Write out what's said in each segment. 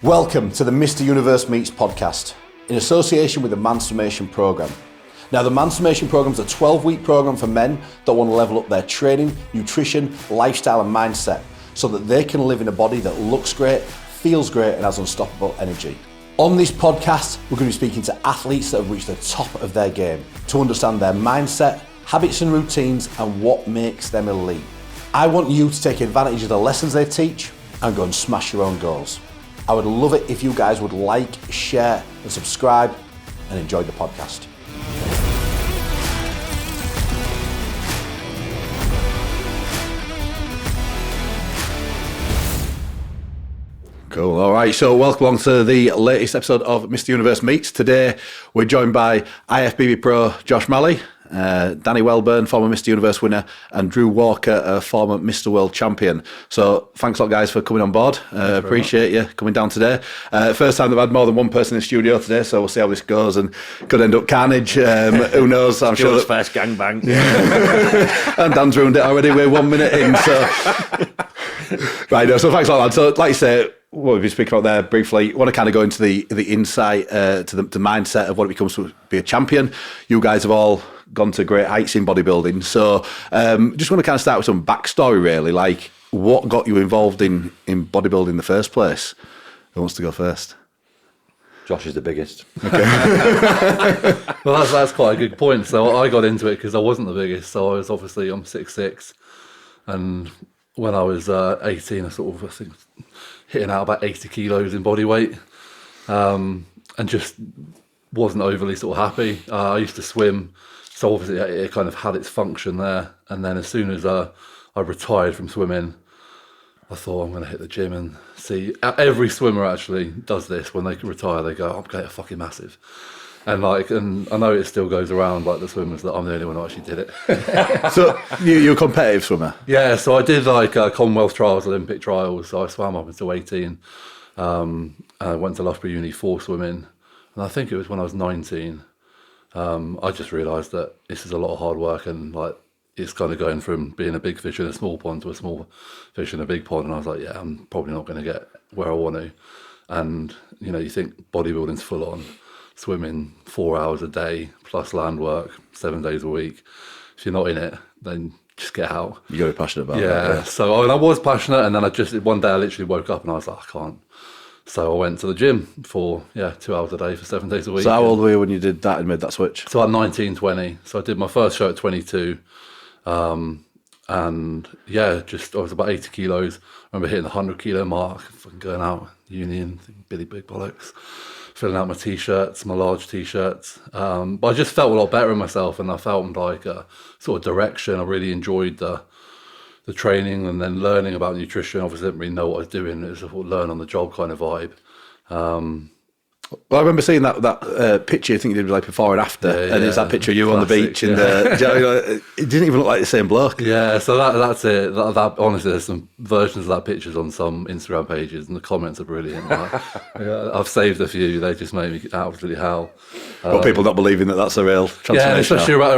Welcome to the Mr. Universe Meets podcast in association with the Mansformation Programme. Now, the Mansformation Programme is a 12-week programme for men that want to level up their training, nutrition, lifestyle and mindset so that they can live in a body that looks great, feels great and has unstoppable energy. On this podcast, we're going to be speaking to athletes that have reached the top of their game to understand their mindset, habits and routines and what makes them elite. I want you to take advantage of the lessons they teach and go and smash your own goals. I would love it if you guys would like, share and subscribe and enjoy the podcast. Cool. All right. So welcome along to the latest episode of Mr. Universe Meets. Today we're joined by IFBB Pro Josh Maley, Danny Welburn, former Mr. Universe winner, and Drew Walker, a former Mr. World champion. So thanks a lot, guys, for coming on board. Appreciate you coming down today. First time they've had more than one person in the studio today, so we'll see how this goes and could end up carnage. Who knows? I'm sure. First gangbang. And Dan's ruined it already. We're 1 minute in. So right. No, so thanks a lot, lad. So like you say, what we've been speaking about there briefly, I want to kind of go into the insight to the mindset of what it becomes to be a champion. You guys have all gone to great heights in bodybuilding. So just want to kind of start with some backstory, really, like what got you involved in bodybuilding in the first place? Who wants to go first? Josh is the biggest. Okay. Well, that's quite a good point. So I got into it because I wasn't the biggest. So I'm 6'6", and when I was 18, I think hitting out about 80 kilos in body weight, and just wasn't overly sort of happy. I used to swim, so obviously it kind of had its function there. And then as soon as I retired from swimming, I thought I'm going to hit the gym and see. Every swimmer actually does this when they retire. They go, I'm going to get fucking massive. And I know it still goes around like the swimmers that I'm the only one who actually did it. So you're a competitive swimmer? Yeah, so I did Commonwealth trials, Olympic trials. So I swam up until 18. I went to Loughborough Uni for swimming. And I think it was when I was 19. I just realised that this is a lot of hard work and it's kind of going from being a big fish in a small pond to a small fish in a big pond. And I was like, yeah, I'm probably not going to get where I want to. And, you think bodybuilding's full on. Swimming 4 hours a day plus land work 7 days a week. If you're not in it, then just get out. You got to be passionate about that. Yeah. So I was passionate, and then one day I literally woke up and I was like, I can't. So I went to the gym for 2 hours a day for 7 days a week. So how old were you when you did that and made that switch? So at 19, 20. So I did my first show at 22. And I was about 80 kilos. I remember hitting the 100 kilo mark, fucking going out uni and thinking, Billy Big Bollocks. Filling out my t-shirts, my large t-shirts. But I just felt a lot better in myself, and I felt like a sort of direction. I really enjoyed the training and then learning about nutrition. Obviously, I didn't really know what I was doing. It was a learn on the job kind of vibe. Well, I remember seeing that picture. I think you did like before and after, and it's that picture of you classic, on the beach, and it didn't even look like the same bloke. Yeah, so that's it. That honestly, there's some versions of that pictures on some Instagram pages, and the comments are brilliant. I've saved a few. They just make me absolutely howl. But people not believing that that's a real transformation. Yeah,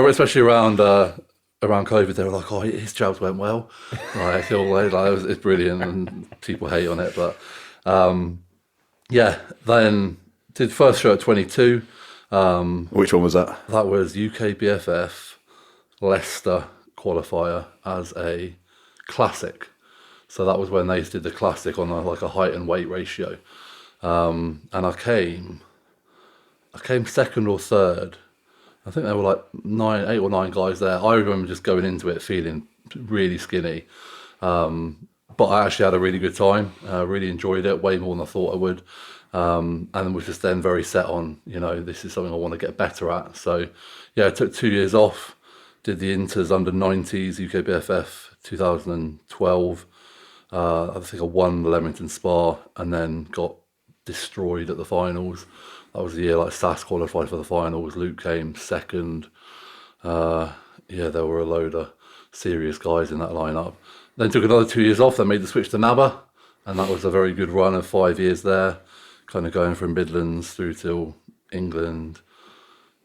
especially around COVID, they were like, "Oh, his jabs went well." It's brilliant, and people hate on it, but then. Did first show at 22. Which one was that? That was UK BFF Leicester qualifier as a classic. So that was when they did the classic on a height and weight ratio. And I came second or third. I think there were 8 or 9 guys there. I remember just going into it feeling really skinny. But I actually had a really good time. Really enjoyed it, way more than I thought I would. And was just then very set on, this is something I want to get better at. So, I took 2 years off, did the Inters under 90s, UK BFF 2012. I think I won the Leamington Spa and then got destroyed at the finals. That was the year SAS qualified for the finals. Luke came second. There were a load of serious guys in that lineup. Then took another 2 years off, then made the switch to NABBA. And that was a very good run of 5 years there. Kind of going from Midlands through to England,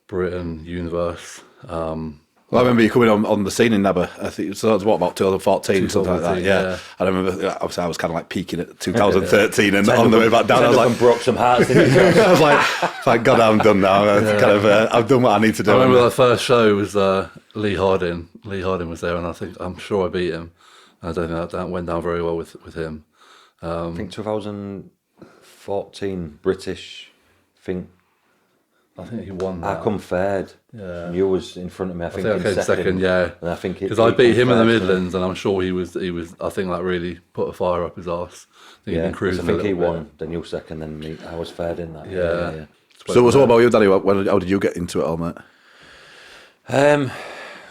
Britain, Universe. Well, I remember you coming on the scene in NABA. I think so. That was what, about 2014, something like that. Yeah. I remember. Obviously, I was kind of like peaking at 2013, and on the way back down, I was like, broke some hearts. Didn't you? I was like, thank God I'm done now. I've done what I need to do. I remember that first show was Lee Harding. Lee Harding was there, and I'm sure I beat him. I don't think that went down very well with him. I think 2014 British. I think he won that. I come third. Yeah. And you was in front of me. I think I came second. Yeah. And I think because I beat him in the Midlands, and I'm sure he was. I think that really put a fire up his arse. I think he won. Then you second. Then me. I was third in that. Yeah. So what about you, Danny? How did you get into it all, mate?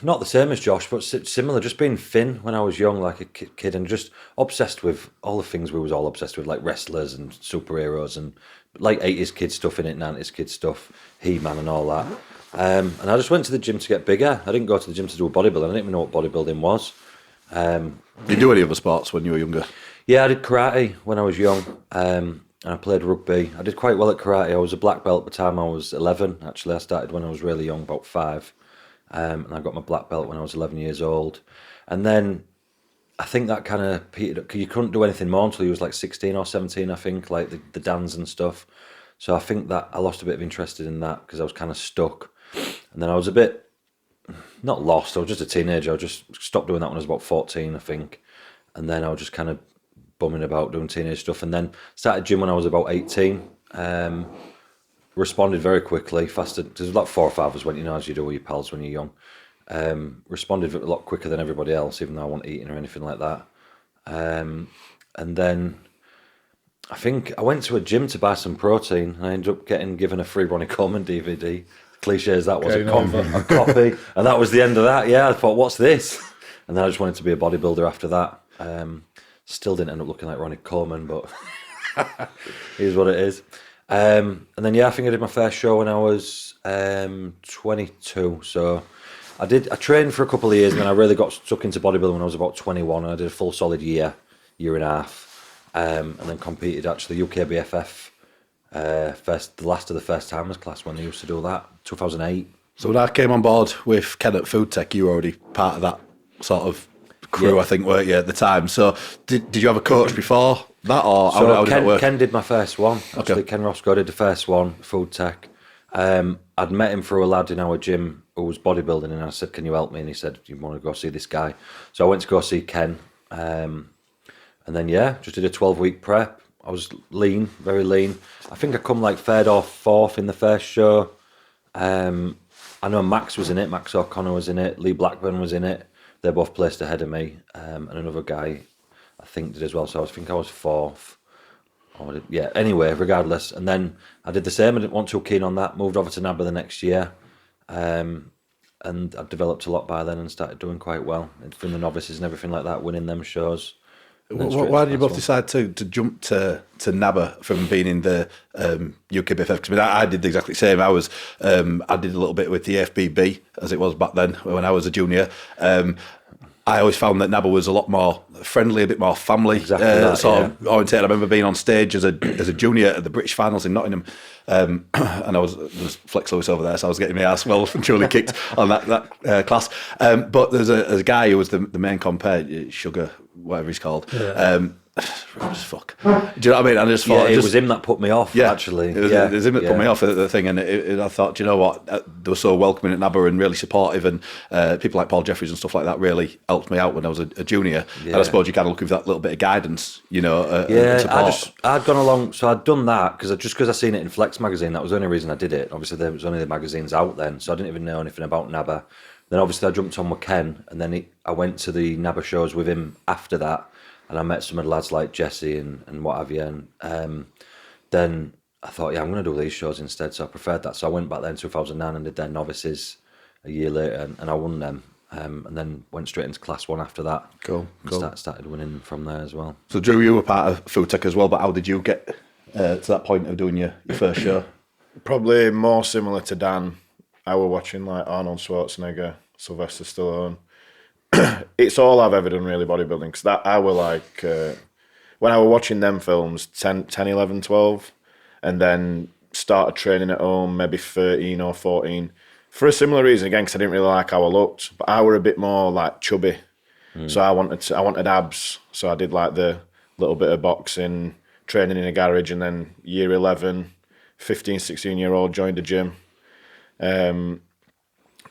Not the same as Josh, but similar. Just being thin when I was young, like a kid, and just obsessed with all the things we was all obsessed with, like wrestlers and superheroes and like 80s kid stuff in it, 90s kid stuff, He-Man and all that. And I just went to the gym to get bigger. I didn't go to the gym to do bodybuilding. I didn't even know what bodybuilding was. Did you do any other sports when you were younger? Yeah, I did karate when I was young. And I played rugby. I did quite well at karate. I was a black belt by the time I was 11. Actually, I started when I was really young, about 5. And I got my black belt when I was 11 years old. And then I think that kind of petered up, because you couldn't do anything more until you was like 16 or 17, I think, like the dance and stuff. So I think that I lost a bit of interest in that because I was kind of stuck. And then I was a bit, not lost, I was just a teenager. I just stopped doing that when I was about 14, I think. And then I was just kind of bumming about doing teenage stuff. And then started gym when I was about 18. Responded very quickly, faster. There's like 4 or 5 of us went, as you do with your pals when you're young. Responded a lot quicker than everybody else, even though I wasn't eating or anything like that. And then I think I went to a gym to buy some protein, and I ended up getting given a free Ronnie Coleman DVD. Cliche as that was, a copy, and that was the end of that. Yeah, I thought, what's this? And then I just wanted to be a bodybuilder after that. Still didn't end up looking like Ronnie Coleman, but here's what it is. And then I think I did my first show when I was 22. So I trained for a couple of years, and then I really got stuck into bodybuilding when I was about 21, and I did a full solid year and a half, and then competed actually UKBFF the last of the first timers class when they used to do that, 2008. So when I came on board with Ken at Food Tech, you were already part of that sort of crew, I think, weren't you, at the time? So did you have a coach before that, or how did that work? Ken did my first one. Actually, okay. Ken Roscoe did the first one, Food Tech. I'd met him through a lad in our gym who was bodybuilding, and I said, can you help me? And he said, do you want to go see this guy? So I went to go see Ken. And then, just did a 12-week prep. I was lean, very lean. I think I come like 3rd or 4th in the first show. I know Max was in it. Max O'Connor was in it. Lee Blackburn was in it. They both placed ahead of me. And another guy, I think, did as well. So I think I was 4th. Anyway, regardless. And then I did the same. I didn't want too keen on that. Moved over to NABA the next year. And I've developed a lot by then and started doing quite well. From the novices and everything like that, winning them shows. Why did you both decide to jump to NABA from being in the UKBFF? Because I did exactly the same. I did a little bit with the AFBB, as it was back then when I was a junior. I always found that NABA was a lot more friendly, a bit more family sort of oriented. I remember being on stage as a junior at the British finals in Nottingham, and there's Flex Lewis over there, so I was getting my ass well and truly kicked on that class. But there's a guy who was the main compare, Sugar, whatever he's called. Fuck. Do you know what I mean? I just thought it was him that put me off. Actually, it was him that put me off at the thing, and I thought, do you know what? They were so welcoming at NABA and really supportive, and people like Paul Jeffries and stuff like that really helped me out when I was a junior. And I suppose you kind of look with that little bit of guidance, and support. I'd gone along, so I'd done that because I seen it in Flex magazine. That was the only reason I did it. Obviously, there was only the magazines out then, so I didn't even know anything about NABA. Then obviously I jumped on with Ken, and then I went to the NABA shows with him after that. And I met some of the lads like Jesse and what have you. And then I thought, I'm going to do these shows instead. So I preferred that. So I went back there in 2009 and did their novices a year later, and I won them. And then went straight into Class 1 after that. Cool. Started winning from there as well. So Drew, you were part of Food Tech as well, but how did you get to that point of doing your first show? Probably more similar to Dan. I were watching like Arnold Schwarzenegger, Sylvester Stallone. It's all I've ever done really, bodybuilding, because that I were like when I were watching them films 10, 11, 12, and then started training at home maybe 13 or 14. for a similar reason again, because I didn't really like how I looked, but I were a bit more like chubby, so I wanted abs, so I did like the little bit of boxing, training in a garage, and then year 11, 15, 16-year-old joined a gym.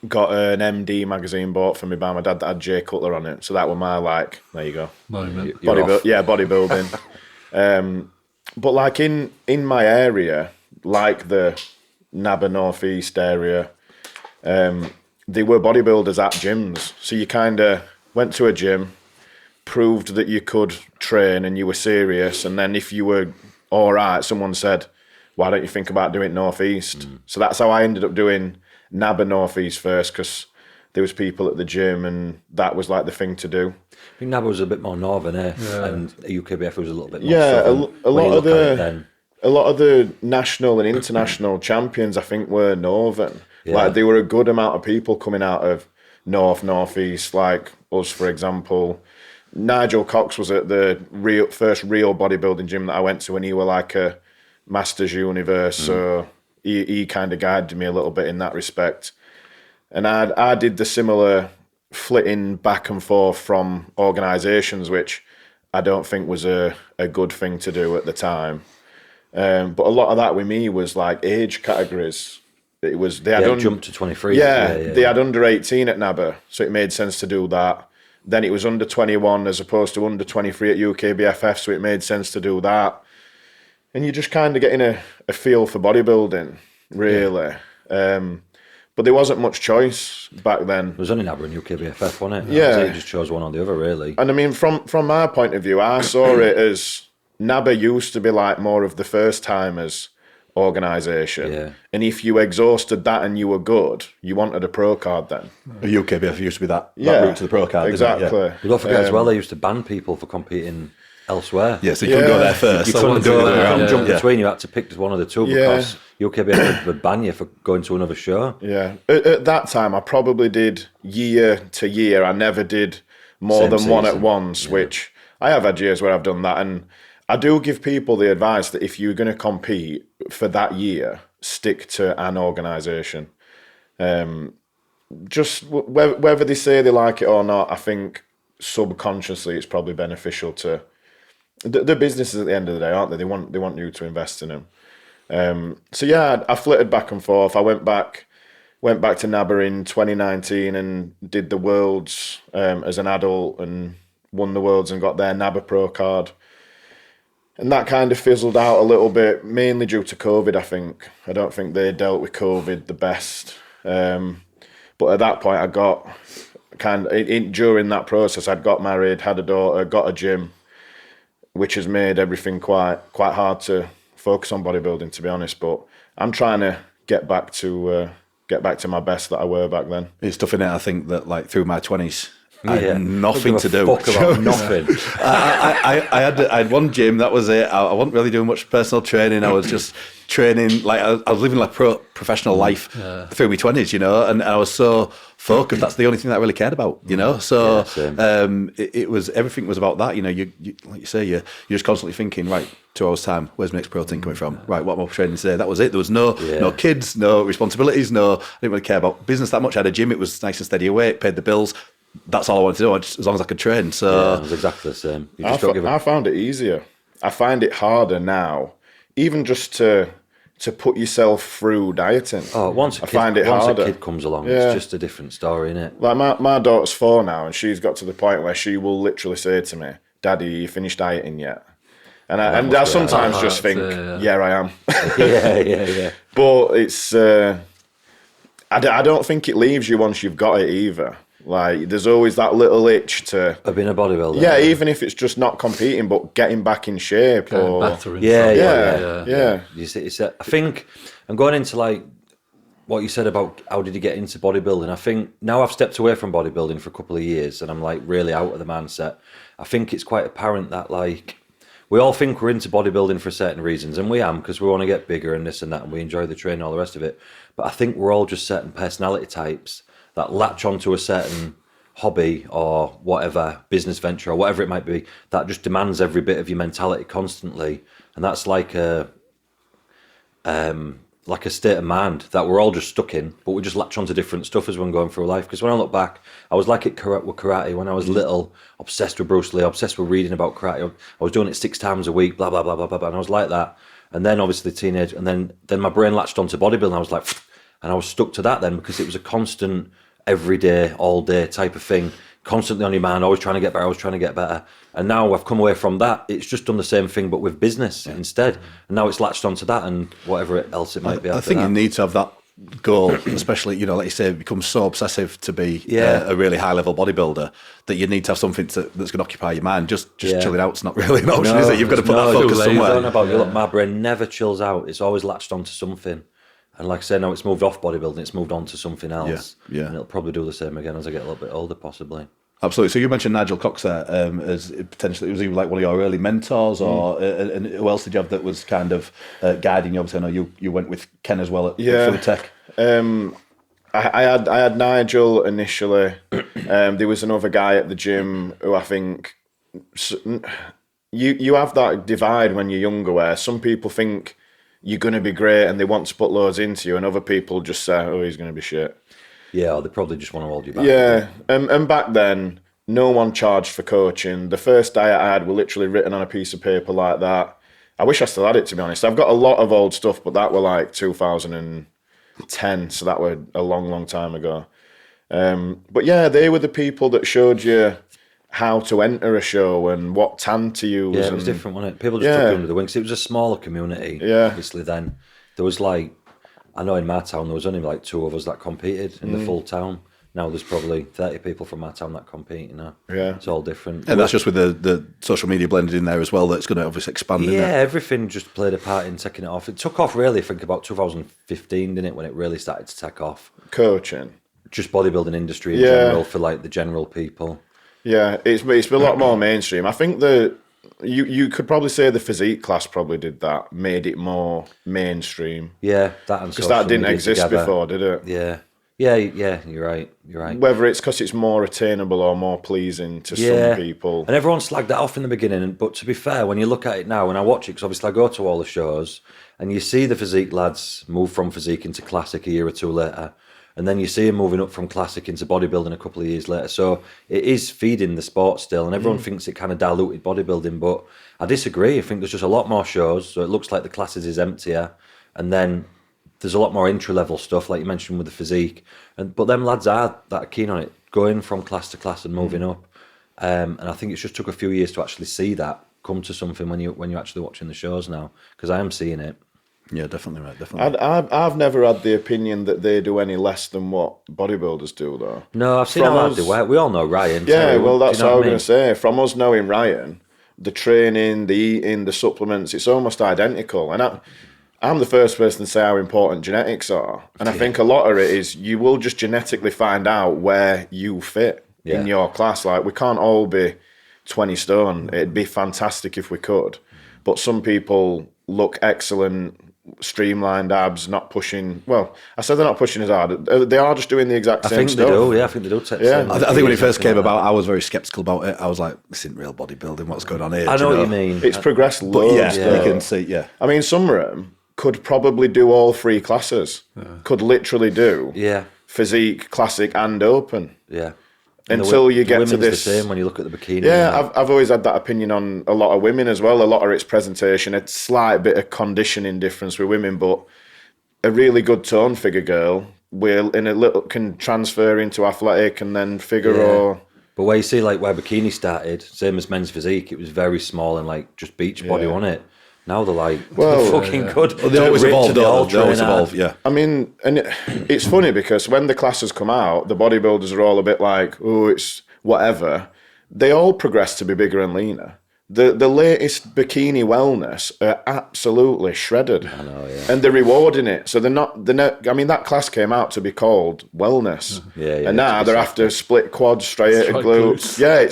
Got an MD magazine bought for me by my dad that had Jay Cutler on it, so that were my like, there you go, moment. bodybuilding. But like in my area, like the Nabber North East area, they were bodybuilders at gyms. So you kind of went to a gym, proved that you could train and you were serious, and then if you were all right, someone said, why don't you think about doing North East? So that's how I ended up doing Nabber North East first, because there was people at the gym and that was like the thing to do. I think Nabber was a bit more northern, and UKBF was a little bit more Yeah, southern. a lot of the national and international champions, I think, were northern. Yeah. Like there were a good amount of people coming out of North East, like us, for example. Nigel Cox was at the first real bodybuilding gym that I went to, and he were like a Masters Universe, so he kind of guided me a little bit in that respect. And I did the similar flitting back and forth from organisations, which I don't think was a good thing to do at the time. But a lot of that with me was like age categories. It was they had jumped to 23. They had under 18 at Nabber, so it made sense to do that. Then it was under 21 as opposed to under 23 at UKBFF, so it made sense to do that. And you're just kind of getting a feel for bodybuilding, really. But there wasn't much choice back then. There was only Nabber and UKBFF, wasn't it? Yeah. You just chose one or the other, really. And I mean, from my point of view, I saw it as Nabber used to be like more of the first timers organisation. Yeah. And if you exhausted that and you were good, you wanted a pro card then. UKBF used to be that route to the pro card. Exactly. Didn't it? Yeah. But don't forget as well, they used to ban people for competing elsewhere. Yeah, so you couldn't go there first. You So couldn't do go it there around. and jump between. You had to pick one of the two because UKBF would ban you for going to another show. Yeah. At that time, I probably did year to year. I never did more Same than one at season. once, which I have had years where I've done that. And I do give people the advice that if you're going to compete for that year, stick to an organisation. Just whether they say they like it or not, I think subconsciously it's probably beneficial to the businesses at the end of the day, aren't they? They want you to invest in them. So yeah, I flitted back and forth. I went back to Nabber in 2019 and did the Worlds as an adult and won the Worlds and got their Nabber Pro card. And that kind of fizzled out a little bit, mainly due to COVID, I think. I don't think they dealt with COVID the best. But at that point, I got during that process, I'd got married, had a daughter, got a gym, which has made everything quite hard to focus on bodybuilding, to be honest. But I'm trying to get back to my best that I were back then. It's tough in it. I think that like through my 20s, I Yeah. had nothing Don't to give do. a fuck about nothing. I had one gym, that was it. I wasn't really doing much personal training. I was just training, like I was living like professional life through my 20s, you know, and I was so focused. That's the only thing that I really cared about, you know. So it was, everything was about that, you know. You like you say, you're just constantly thinking, right, 2 hours time, where's my next protein coming from? Right, what am I training today? That was it. There was no kids, no responsibilities, I didn't really care about business that much. I had a gym, it was nice and steady away, it paid the bills. That's all I wanted to do, as long as I could train. So It was exactly the same. You I just don't give a found it easier. I find it harder now, even just to put yourself through dieting. once a kid comes along, it's just a different story, isn't it? Like my daughter's 4 now, and she's got to the point where she will literally say to me, "Daddy, you finished dieting yet?" And I sometimes just think, "Yeah, I am." yeah. But it's I don't think it leaves you once you've got it either. Like there's always that little itch to I've been a bodybuilder. Yeah, even if it's just not competing, but getting back in shape or better in yeah. You see, I think I'm going into like what you said about how did you get into bodybuilding. I think now I've stepped away from bodybuilding for a couple of years and I'm like really out of the mindset. I think it's quite apparent that like we all think we're into bodybuilding for certain reasons, and we am because we want to get bigger and this and that, and we enjoy the training and all the rest of it. But I think we're all just certain personality types that latch onto a certain hobby or whatever, business venture or whatever it might be, that just demands every bit of your mentality constantly. And that's like like a state of mind that we're all just stuck in, but we just latch on to different stuff as we're going through life. Because when I look back, I was like it with karate when I was little, obsessed with Bruce Lee, obsessed with reading about karate. I was doing it 6 times a week, blah, blah, blah, blah, blah, and I was like that. And then obviously teenage, and then my brain latched onto bodybuilding. I was like, and I was stuck to that then because it was a constant, everyday, all day type of thing, constantly on your mind, always trying to get better. And now I've come away from that. It's just done the same thing, but with business instead. And now it's latched onto that and whatever else it might be. I think you need to have that goal, especially, like you say, it becomes so obsessive to be a really high level bodybuilder that you need to have something that's going to occupy your mind. Just chilling out's not really an option, is it? You've got to put that focus somewhere. I don't know about you. Look, my brain never chills out. It's always latched onto something. And like I say, now it's moved off bodybuilding, it's moved on to something else. Yeah. And it'll probably do the same again as I get a little bit older, possibly. Absolutely. So you mentioned Nigel Cox there as potentially, was he like one of your early mentors, or and who else did you have that was kind of guiding you? Obviously, I know you went with Ken as well at Food Tech. I had Nigel initially. There was another guy at the gym who I think you have that divide when you're younger, where some people think you're going to be great and they want to put loads into you, and other people just say, "Oh, he's going to be shit." Yeah, or they probably just want to hold you back. Yeah, and back then, no one charged for coaching. The first diet I had were literally written on a piece of paper like that. I wish I still had it, to be honest. I've got a lot of old stuff, but that were like 2010, so that were a long, long time ago. But yeah, they were the people that showed you how to enter a show and what tan to use. Yeah, it was different, wasn't it? People just took you under the wing. 'Cause it was a smaller community, obviously then. There was like, I know in my town there was only like 2 of us that competed in the full town. Now there's probably 30 people from my town that compete, Yeah. It's all different. And that's just with the social media blended in there as well, that's going to obviously expand in there. Everything just played a part in taking it off. It took off really, I think about 2015, didn't it, when it really started to take off. Coaching. Just bodybuilding industry in general for like the general people. Yeah, it's been a lot more mainstream. I think you could probably say the physique class probably did that, made it more mainstream. Yeah, that and because that didn't exist before, did it? Yeah, you're right. Whether it's because it's more attainable or more pleasing to some people. And everyone slagged that off in the beginning, but to be fair, when you look at it now, when I watch it, because obviously I go to all the shows, and you see the physique lads move from physique into classic a year or 2 later, and then you see them moving up from classic into bodybuilding a couple of years later. So it is feeding the sport still, and everyone thinks it kind of diluted bodybuilding, but I disagree. I think there's just a lot more shows, so it looks like the classes is emptier, and then there's a lot more entry-level stuff, like you mentioned with the physique. But them lads are that keen on it, going from class to class and moving up. And I think it's just took a few years to actually see that come to something when you're actually watching the shows now, because I am seeing it. Yeah, definitely, right, definitely. I've never had the opinion that they do any less than what bodybuilders do, though. No, I've seen how hard they work. We all know Ryan. Yeah, well, that's what I was going to say. From us knowing Ryan, the training, the eating, the supplements, it's almost identical. And I'm the first person to say how important genetics are. And I think a lot of it is you will just genetically find out where you fit in your class. Like, we can't all be 20 stone. It'd be fantastic if we could. But some people look excellent, streamlined abs, not pushing. Well, I said they're not pushing as hard. They are just doing the exact same stuff. I think they do. I think when it first came about, I was very sceptical about it. I was like, this isn't real bodybuilding. What's going on here? I know what you mean. It's progressed loads. You can see, I mean, some of them could probably do all 3 classes. Could literally do physique, classic, and open. Yeah. Until you get to this. The same when you look at the bikini. Yeah, I've always had that opinion on a lot of women as well. A lot of its presentation, a slight bit of conditioning difference with women, but a really good tone figure girl can transfer into athletic and then figure or. But where you see like where bikini started, same as men's physique, it was very small and like just beach body on it. Now they're like, they're fucking good. Well, they always evolve, they always evolve, yeah. I mean, and it's funny because when the classes come out, the bodybuilders are all a bit like, oh, it's whatever. They all progress to be bigger and leaner. The latest bikini wellness are absolutely shredded. I know, yeah. And they're rewarding it. So they're not, I mean, that class came out to be called wellness. And now they're after split quads, striated glutes. Yeah,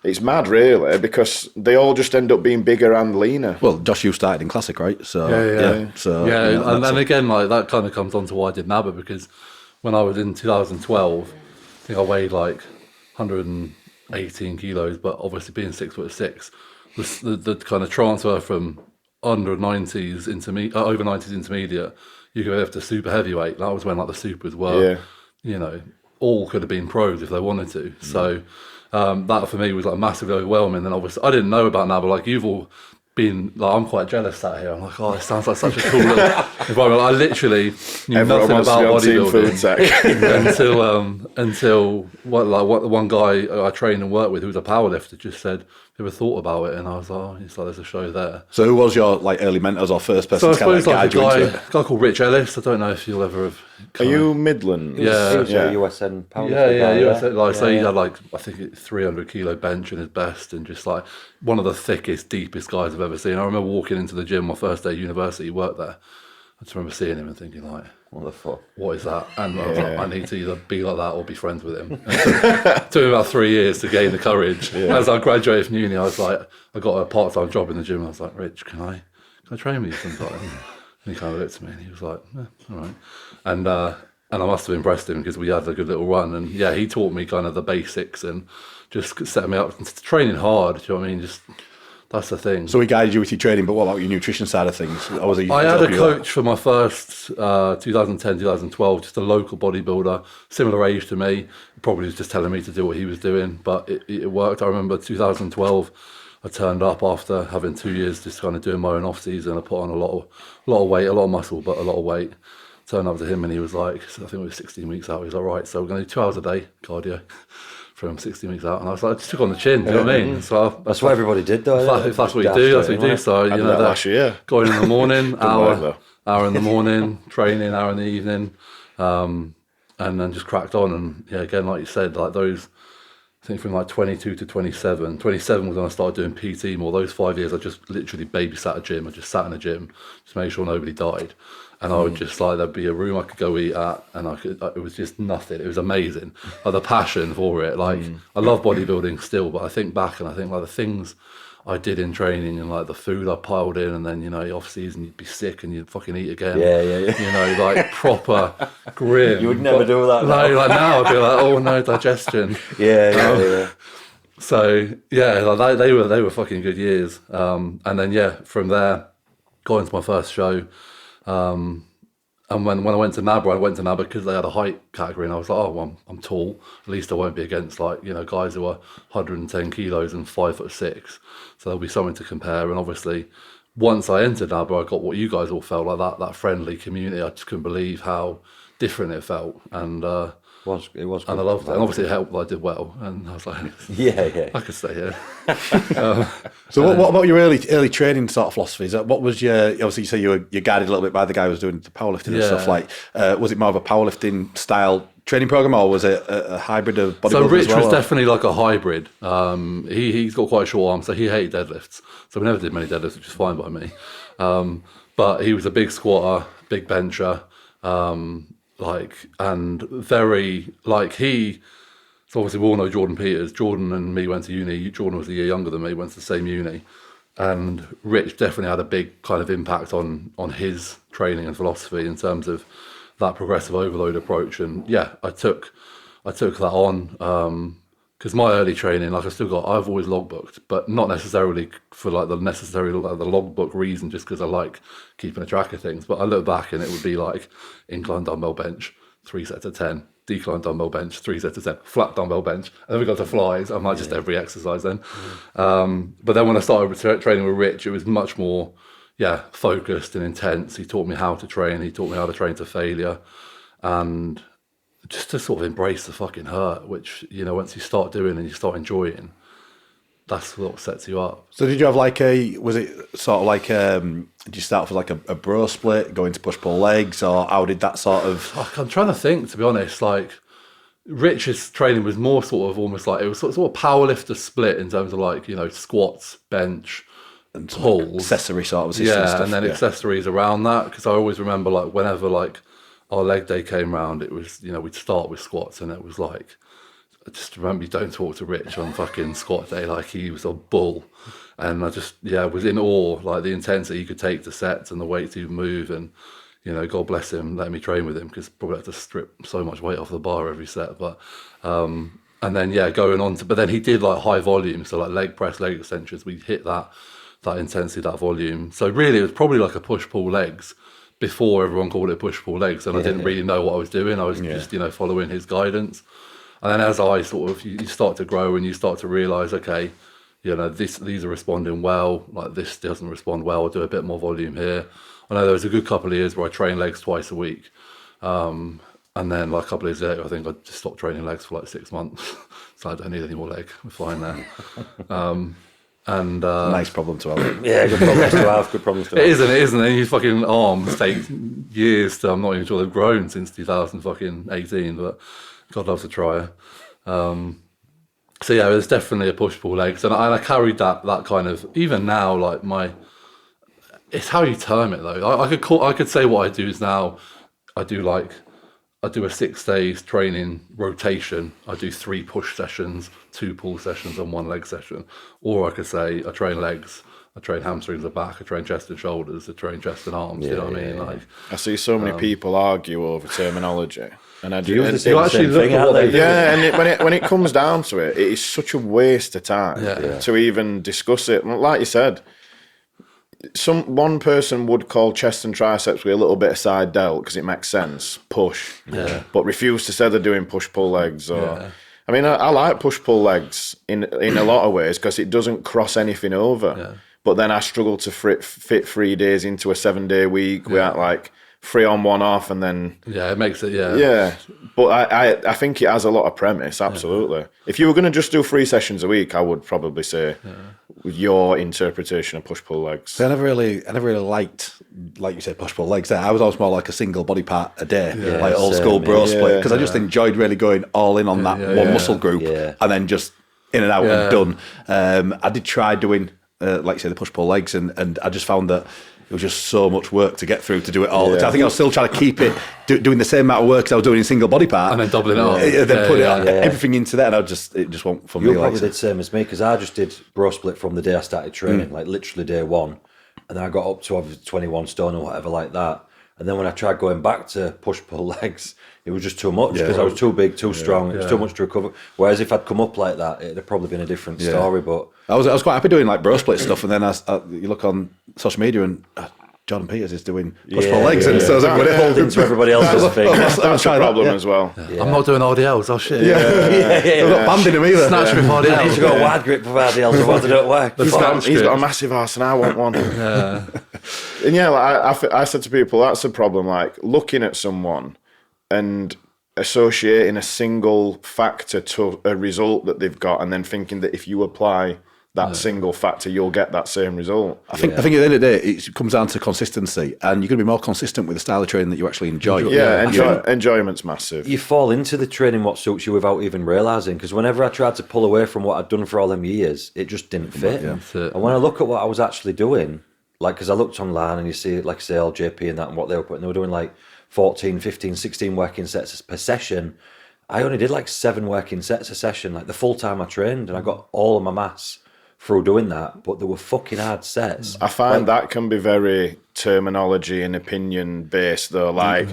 it's mad, really, because they all just end up being bigger and leaner. Well, Josh, you started in classic, right? So and again, like that kind of comes on to why I did NABA, because when I was in 2012, I think I weighed like 118 kilos, but obviously being 6'6", the kind of transfer from under 90s over 90s intermediate, you go up to super heavyweight. That was when like the supers were, all could have been pros if they wanted to. So that for me was like massively overwhelming. And obviously I didn't know about now, but like you've all been like, I'm quite jealous sat here. I'm like, oh, it sounds like such a cool little environment. I literally knew nothing about bodybuilding until one guy I trained and worked with who was a powerlifter just said, ever thought about it? And I was like, oh, it's like there's a show there. So who was your like early mentors or first person to kind of guide you into it? A guy called Rich Ellis. I don't know if you'll ever have. Are you Midland? Yeah, he was a USN powerlifter. USN. Like, so he had like I think 300 kilo bench in his best, and just like one of the thickest, deepest guys I've ever seen. I remember walking into the gym my first day at university. He worked there. I just remember seeing him and thinking like, what the fuck? What is that? And I was like, I need to either be like that or be friends with him. It took me about 3 years to gain the courage. As I graduated from uni, I was like, I got a part-time job in the gym. And I was like, Rich, can I train with you sometime? And he kind of looked at me and he was like, yeah, all right. And I must have impressed him because we had a good little run. And yeah, he taught me kind of the basics and just set me up training hard. Do you know what I mean? Just that's the thing. So he guided you with your training, but what about your nutrition side of things? I had a coach for my first 2010, 2012, just a local bodybuilder, similar age to me, probably was just telling me to do what he was doing, but it worked. I remember 2012, I turned up after having 2 years just kind of doing my own off season. I put on a lot of weight, a lot of muscle, but a lot of weight. Turned up to him and he was like, I think it was 16 weeks out. He was like, right, so we're going to do 2 hours a day cardio from 16 weeks out, and I was like, I just took on the chin. Do you know what I mean? So that's what everybody did, though. If that's what you do, that's what you do. So you know, last year, going in the morning, hour in the morning, training, hour in the evening, and then just cracked on. And yeah, again, like you said, like those, I think from like 22 to 27. 27 was when I started doing PT more. Those 5 years, I just literally babysat a gym. I just sat in a gym, just made sure nobody died. And I would just like, there'd be a room I could go eat at, and it was just nothing. It was amazing. Like the passion for it. Like I love bodybuilding still, but I think back and I think like the things I did in training and like the food I piled in, and then, you know, off season you'd be sick and you'd fucking eat again. Yeah. You know, like proper grim. You would never do that. No, like now I'd be like, oh no, digestion. Yeah. So yeah, like they were fucking good years. And then yeah, from there, got into my first show. And when I went to NABBA because they had a height category, and I was like, oh, well, I'm tall. At least I won't be against like, you know, guys who are 110 kilos and 5'6". So there'll be something to compare. And obviously, once I entered NABBA, I got what you guys all felt like, that friendly community. I just couldn't believe how different it felt. And it was and I loved it. And obviously it helped that I did well. And I was like, yeah, I could stay here. So what about your early training sort of philosophies? What was your, obviously you say you're guided a little bit by the guy who was doing the powerlifting and stuff, like, was it more of a powerlifting style training program, or was it a hybrid of bodybuilding? So Rich as well, was definitely like a hybrid. He's got quite a short arm, so he hated deadlifts. So we never did many deadlifts, which is fine by me. But he was a big squatter, big bencher, and very so obviously we all know Jordan Peters. Jordan and me went to uni. Jordan was a year younger than me, went to the same uni. And Rich definitely had a big kind of impact on his training and philosophy in terms of that progressive overload approach. And yeah, I took that on because my early training, like I've always logbooked, but not necessarily for like the logbook reason, just because I like keeping a track of things. But I look back and it would be like incline dumbbell bench, 3 sets of 10, decline dumbbell bench, 3 sets of 10, flat dumbbell bench. And then we got to flies. I'm like just every exercise then. But then when I started training with Rich, it was much more, focused and intense. He taught me how to train. He taught me how to train to failure. And just to sort of embrace the fucking hurt, which, you know, once you start doing and you start enjoying, that's what sets you up. So did you have was it sort of like, did you start off with like a bro split, going to push-pull legs, or how did that sort of... I'm trying to think, to be honest, like Rich's training was more sort of almost like, it was sort of powerlifter split in terms of like, you know, squats, bench, and pulls. Accessory sort of stuff. And then accessories around that, because I always remember like whenever like our leg day came round, it was, you know, we'd start with squats, and it was like, I just remember you don't talk to Rich on fucking squat day, like he was a bull. And I just, was in awe, like the intensity he could take to sets and the weights he would move. And, you know, God bless him, letting me train with him, because probably had to strip so much weight off the bar every set. But, and then, going on to, but then he did like high volume, so like leg press, leg extensions, we'd hit that that intensity, that volume. So really, it was probably like a push-pull legs before everyone called it push-pull legs, and I didn't really know what I was doing. I was just, following his guidance. And then as I sort of, you start to grow and you start to realise, okay, these are responding well, like this doesn't respond well, I'll do a bit more volume here. I know there was a good couple of years where I trained legs twice a week. And then like a couple of years later, I think I just stopped training legs for like 6 months. So I don't need any more leg. We're fine now. Nice problem to have. Yeah, good problems to have. Good problems to have. It isn't it? These fucking arms take years to, I'm not even sure they've grown since 2018, but God loves a tryer. So yeah, there's definitely a push-pull legs. And I carried that kind of, even now, like it's how you term it though. I could say what I do is now, I do a 6 days training rotation. I do 3 push sessions, 2 pull sessions, and 1 leg session. Or I could say I train legs, I train hamstrings and back, I train chest and shoulders, I train chest and arms. You know what I mean? Like, I see so many people argue over terminology, and I do. You And you actually look at what they do. yeah, and when it comes down to it, it is such a waste of time to even discuss it. Like you said, one person would call chest and triceps with a little bit of side delt because it makes sense, push, but refuse to say they're doing push-pull legs. Or I mean, I like push-pull legs in a lot of ways because it doesn't cross anything over. Yeah. But then I struggle to fit 3 days into a 7-day week without like 3 on 1 off, and then it makes it but I think it has a lot of premise, absolutely. If you were going to just do 3 sessions a week, I would probably say your interpretation of push-pull legs. See, I never really liked, like you said, push-pull legs. I was always more like a single body part a day, like old school bro split, because I just enjoyed really going all in on that one muscle group and then just in and out and done. I did try doing, like you say, the push-pull legs, and I just found that it was just so much work to get through to do it all. I think I was still trying to keep it doing the same amount of work as I was doing in single body part, and then doubling it up, then put everything into that. And it just won't for me. You probably did the same as me, because I just did bro split from the day I started training, like literally day 1, and then I got up to obviously 21 stone or whatever like that. And then when I tried going back to push-pull legs, it was just too much because I was too big, too strong. It was too much to recover. Whereas if I'd come up like that, it'd have probably been a different story. But I was quite happy doing like bro split stuff, and then you look on social media and Jordan Peters is doing push-pull legs, and so everybody pulled into everybody else's thing. That's a problem as well. I'm not doing RDLs. Oh shit! I've not banned him either. Snatch grip RDLs. I need to go a wide grip with RDLs, otherwise they don't work. He's got a massive arse, and I want one. And like, I said to people, that's a problem. Like looking at someone and associating a single factor to a result that they've got, and then thinking that if you apply that single factor, you'll get that same result. I think at the end of the day, it comes down to consistency, and you're going to be more consistent with the style of training that you actually enjoy. Enjoyment's massive. You fall into the training what suits you without even realising, because whenever I tried to pull away from what I'd done for all them years, it just didn't fit. And when I look at what I was actually doing, like, because I looked online and you see, like I say, LJP and that and what they were putting, they were doing like 14, 15, 16 working sets per session. I only did like 7 working sets a session, like the full time I trained, and I got all of my mass through doing that, but they were fucking hard sets. I find that can be very terminology and opinion based though, like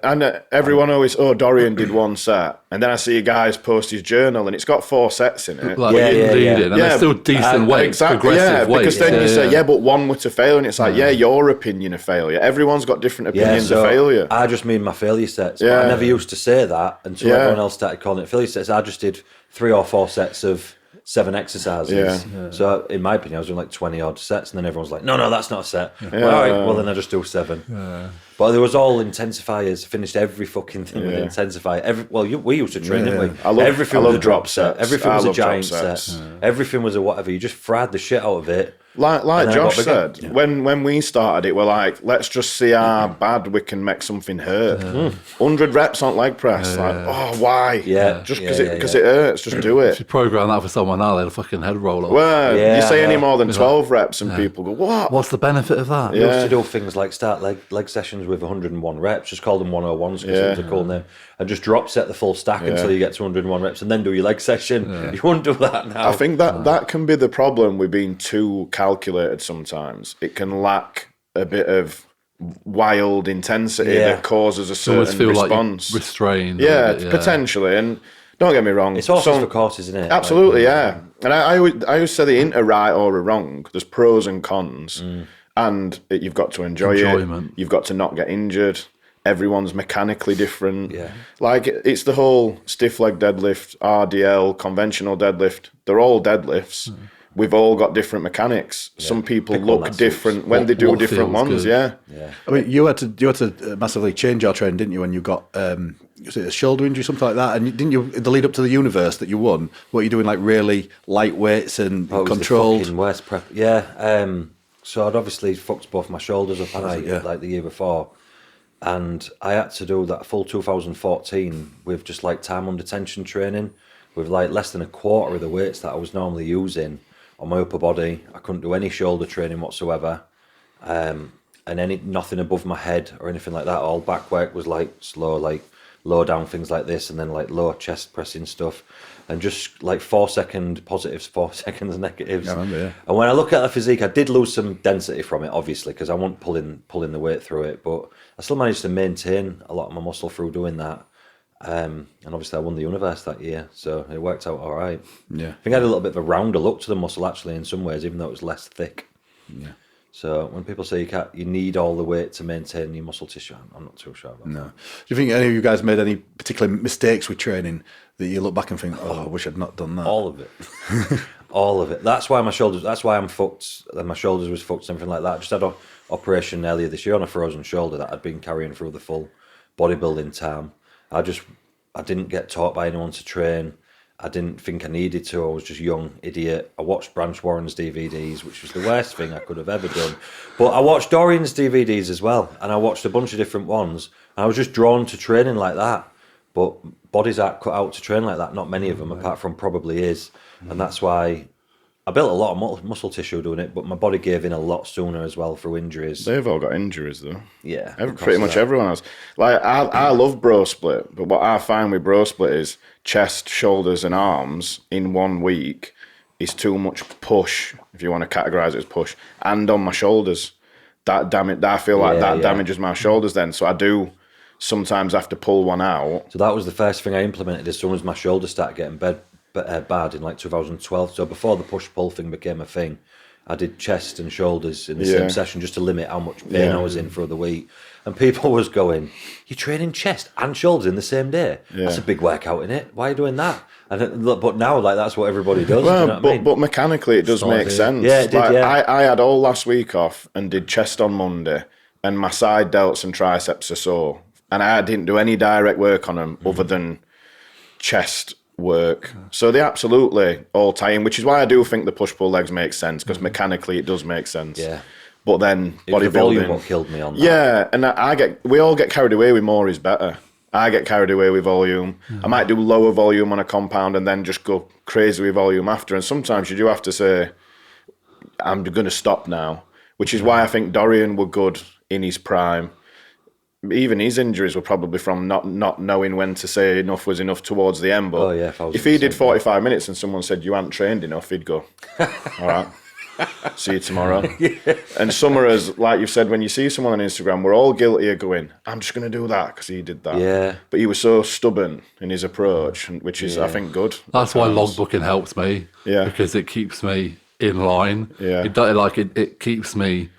and everyone always, Dorian did 1 set, and then I see guys post his journal and it's got 4 sets in it. Like and they're still decent weights, progressive weights. Because then you say, but 1 were to fail, and it's like, your opinion of failure. Everyone's got different opinions of failure. I just mean my failure sets. But I never used to say that until everyone else started calling it failure sets. I just did 3 or 4 sets of 7 exercises. So in my opinion, I was doing like 20 odd sets, and then everyone's like, no, that's not a set. All right, well then I just do 7. But there was all intensifiers. Finished every fucking thing with intensifier. We used to train, didn't we? Everything was a drop set. Everything was a giant set. Everything was a whatever. You just fried the shit out of it. Like Josh said, when we started it, we're like, let's just see how bad we can make something hurt. 100 reps on leg press. Why? Just because it hurts, just do it. If you program that for someone now, they'll fucking head roll off. Well, you say any more than 12 reps and people go, what? What's the benefit of that? We used to do things like start leg sessions with 101 reps, just call them 101s because it was a cool name, and just drop set the full stack until you get to 101 reps, and then do your leg session. You wouldn't do that now. I think that can be the problem with being too calculated sometimes. It can lack a bit of wild intensity that causes a certain response. Like restrained. Potentially. And don't get me wrong. It's horses for courses, isn't it? Absolutely, yeah. And I always say there ain't a right or a wrong. There's pros and cons. And you've got to enjoy it. You've got to not get injured. Everyone's mechanically different. Yeah. Like, it's the whole stiff leg deadlift, RDL, conventional deadlift. They're all deadlifts. We've all got different mechanics. Yeah. Some people look different when they do different ones. Yeah. I mean, you had to massively change your training, didn't you? When you got was it a shoulder injury, something like that? And didn't you, the lead up to the universe that you won? What are you doing, like really light weights and controlled? It was the worst prep. Yeah. So I'd obviously fucked both my shoulders up, like the year before, and I had to do that full 2014 with just like time under tension training, with like less than a quarter of the weights that I was normally using on my upper body. I couldn't do any shoulder training whatsoever, and nothing above my head or anything like that. All back work was like slow, like low down things like this, and then like low chest pressing stuff, and just like 4 second positives, 4 seconds negatives. I remember, yeah. And when I look at the physique, I did lose some density from it, obviously, because I wasn't pulling the weight through it, but I still managed to maintain a lot of my muscle through doing that. And obviously I won the universe that year, so it worked out all right. Yeah. I think I had a little bit of a rounder look to the muscle, actually, in some ways, even though it was less thick. Yeah. So when people say you need all the weight to maintain your muscle tissue, I'm not too sure about that. No. Do you think any of you guys made any particular mistakes with training that you look back and think, oh, I wish I'd not done that? All of it. All of it. That's why I'm fucked, and my shoulders was fucked, something like that. I just had an operation earlier this year on a frozen shoulder that I'd been carrying through the full bodybuilding time. I didn't get taught by anyone to train. I didn't think I needed to. I was just young idiot. I watched Branch Warren's DVDs, which was the worst thing I could have ever done. But I watched Dorian's DVDs as well, and I watched a bunch of different ones. And I was just drawn to training like that. But bodies aren't cut out to train like that. Not many of them, apart from probably his. And that's why I built a lot of muscle tissue doing it, but my body gave in a lot sooner as well through injuries. They've all got injuries, though. Yeah. Pretty much everyone has. Like, I love bro split, but what I find with bro split is chest, shoulders, and arms in 1 week is too much push, if you want to categorise it as push, and on my shoulders. I feel like that damages my shoulders then, so I do sometimes have to pull one out. So that was the first thing I implemented as soon as my shoulders started getting bad in like 2012. So before the push-pull thing became a thing, I did chest and shoulders in the same session just to limit how much pain I was in for the week. And people was going, "You're training chest and shoulders in the same day? That's a big workout, innit? Why are you doing that?" But now, like, that's what everybody does. Well, do you know what I mean? But mechanically, it does make sense. Yeah, it did, like, I had all last week off and did chest on Monday, and my side delts and triceps are sore. And I didn't do any direct work on them other than chest work. So they absolutely all tie in, which is why I do think the push-pull legs make sense, because mechanically it does make sense. Yeah. But then It was the volume bodybuilding, what killed me on that. yeah, and we all get carried away with more is better. I get carried away with volume. I might do lower volume on a compound and then just go crazy with volume after. And sometimes you do have to say, I'm going to stop now, which is why I think Dorian were good in his prime. Even his injuries were probably from not knowing when to say enough was enough towards the end. But if he did 45 minutes and someone said you hadn't trained enough, he'd go, all right, see you tomorrow. And Summer, as like you've said, when you see someone on Instagram, we're all guilty of going, I'm just going to do that because he did that. Yeah. But he was so stubborn in his approach, which is, I think, good. That's why logbooking helps me. Yeah. Because it keeps me in line. Yeah. It keeps me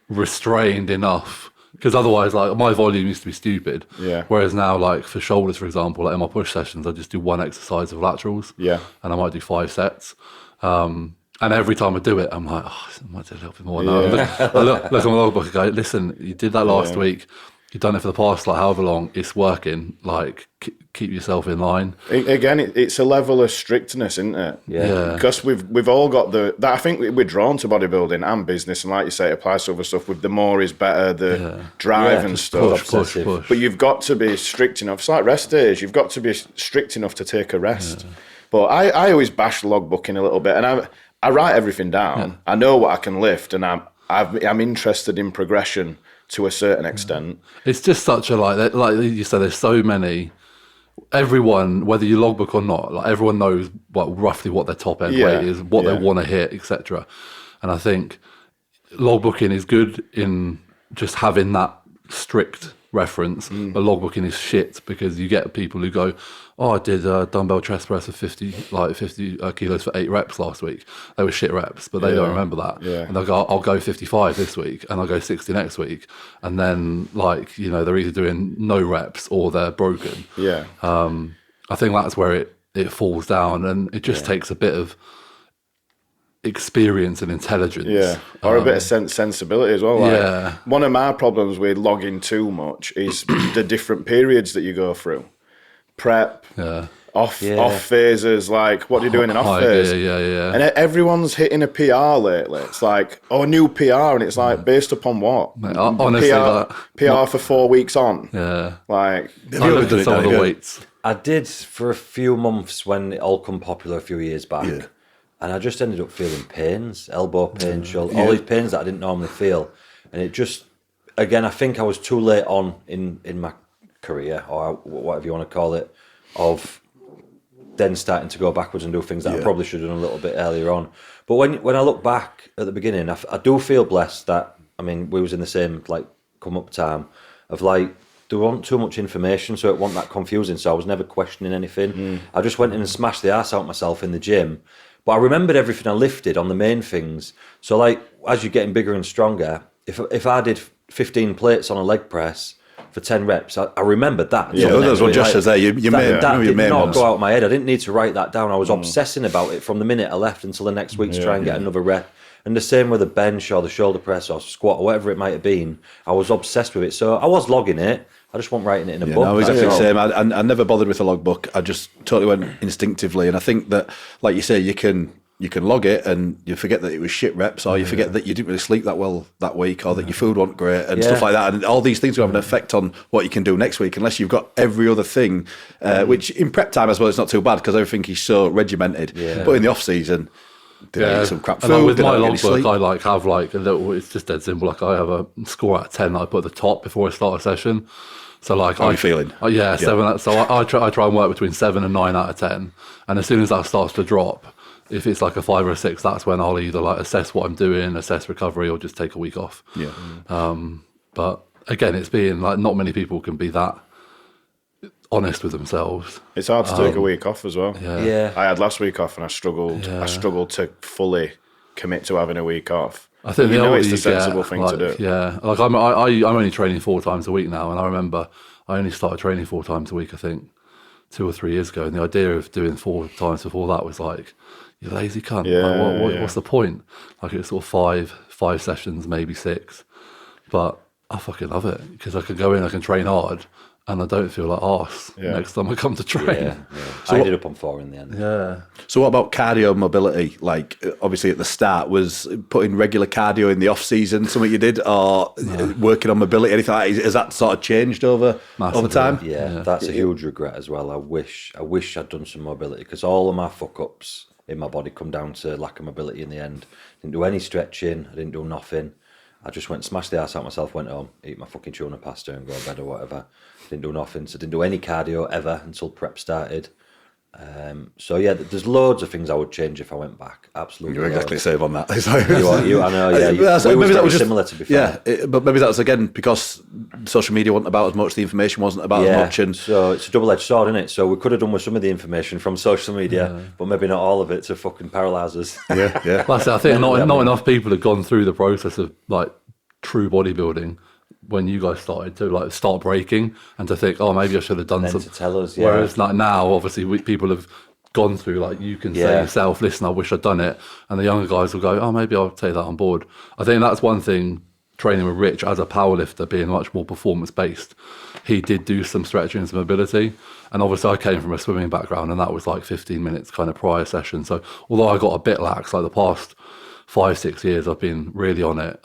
restrained enough. Because otherwise, like, my volume used to be stupid. Yeah. Whereas now, like, for shoulders, for example, like in my push sessions, I just do one exercise of laterals. Yeah. And I might do 5 sets. And every time I do it, I'm like, oh, I might do a little bit more. No, I look at my logbook and go, listen, you did that last week. You've done it for the past, like, however long. It's working. Like, keep yourself in line. Again, it's a level of strictness, isn't it? Yeah. Because we've all got that. I think we're drawn to bodybuilding and business, and like you say, it applies to other stuff. With the more is better, the drive and stuff. Push. But you've got to be strict enough. It's like rest days. You've got to be strict enough to take a rest. But I always bash logbooking a little bit, and I write everything down. I know what I can lift, and I'm interested in progression to a certain extent. It's just such a, like you said, there's so many. Everyone, whether you logbook or not, like, everyone knows roughly what their top end weight is, what they want to hit, etc. And I think logbooking is good in just having that strict reference. But logbooking is shit because you get people who go, oh, I did a dumbbell chest press of 50 kilos for 8 reps last week. They were shit reps, but they don't remember that. Yeah. And they'll go, I'll go 55 this week and I'll go 60 next week. And then like, you know, they're either doing no reps or they're broken. Yeah. I think that's where it falls down, and it just takes a bit of experience and intelligence. Yeah, or a bit of sensibility as well. Like, Yeah. one of my problems with logging too much is the different periods that you go through. Prep, off phases, like what are you doing in off phase? Yeah. And everyone's hitting a PR lately. It's like, oh, a new PR, and it's like, based upon what? Mate, honestly, PR for 4 weeks on. Yeah. Like, I looked at some of the weights. I did for a few months when it all come popular a few years back. Yeah. And I just ended up feeling pains, elbow pain, shoulder, all these pains that I didn't normally feel. And it just, again, I think I was too late on in my career, or whatever you want to call it, of then starting to go backwards and do things that I probably should have done a little bit earlier on. But when I look back at the beginning, I do feel blessed that, I mean, we was in the same, like, come up time of, like, there wasn't too much information, so it wasn't that confusing, so I was never questioning anything. I just went in and smashed the arse out myself in the gym. But I remembered everything I lifted on the main things. So, like, as you're getting bigger and stronger, if I did 15 plates on a leg press for 10 reps, I remembered that. Yeah, that's what Josh says there. That did not go out of my head. I didn't need to write that down. I was obsessing about it from the minute I left until the next week to try and get another rep. And the same with the bench or the shoulder press or squat or whatever it might have been. I was obsessed with it. So I was logging it. I just wasn't writing it in a book. No, exactly the same. I never bothered with a logbook. I just totally went instinctively. And I think that, like you say, you can log it and you forget that it was shit reps, or you forget that you didn't really sleep that well that week, or that your food wasn't great and stuff like that. And all these things will have an effect on what you can do next week, unless you've got every other thing, which in prep time, I suppose, it's not too bad because everything is so regimented. But in the off season, did I eat some crap food? And with my logbook, I have like a little, it's just dead simple. Like I have a score out of 10 that I put at the top before I start a session. So like, how are you feeling? 7. So I try and work between 7 and 9 out of 10. And as soon as that starts to drop, if it's like a 5 or a 6, that's when I'll either like assess what I'm doing, assess recovery, or just take a week off. But again, it's being like, not many people can be that honest with themselves. It's hard to take a week off as well. Yeah. I had last week off and I struggled to fully commit to having a week off. I think it's the sensible thing to do. Yeah, like I'm only training 4 times a week now, and I remember I only started training 4 times a week, I think 2 or 3 years ago, and the idea of doing 4 times before that was like, you lazy cunt. Like, what's the point? Like it was sort of 5 sessions, maybe 6, but I fucking love it because I can go in, I can train hard, and I don't feel like arse next time I come to train. So I ended up on 4 in the end. So what about cardio mobility? Like obviously at the start, was putting regular cardio in the off season something you did, or working on mobility, anything like that? Has that sort of changed over time? Yeah, that's a huge regret as well. I wish I'd done some mobility, because all of my fuck ups in my body come down to lack of mobility in the end. Didn't do any stretching, I didn't do nothing. I just went, smashed the ass out myself, went home, eat my fucking tuna pasta and go to bed or whatever. Didn't do nothing, so didn't do any cardio ever until prep started. So yeah, there's loads of things I would change if I went back. Absolutely. You're exactly the same on that. I know, yeah. Maybe that was similar, to be fair. Yeah, but maybe that was, again, because social media wasn't about as much, the information wasn't about as much. And so it's a double-edged sword, isn't it? So we could have done with some of the information from social media, but maybe not all of it to fucking paralyse us. Yeah. Like I think not enough people have gone through the process of like true bodybuilding when you guys started to like start breaking and to think, oh, maybe I should have done something. To tell us, Whereas like now, obviously, people have gone through, like you can say yourself, listen, I wish I'd done it. And the younger guys will go, oh, maybe I'll take that on board. I think that's one thing, training with Rich as a powerlifter, being much more performance-based. He did do some stretching and some mobility. And obviously I came from a swimming background, and that was like 15 minutes kind of prior session. So although I got a bit lax, like the past 5-6 years, I've been really on it.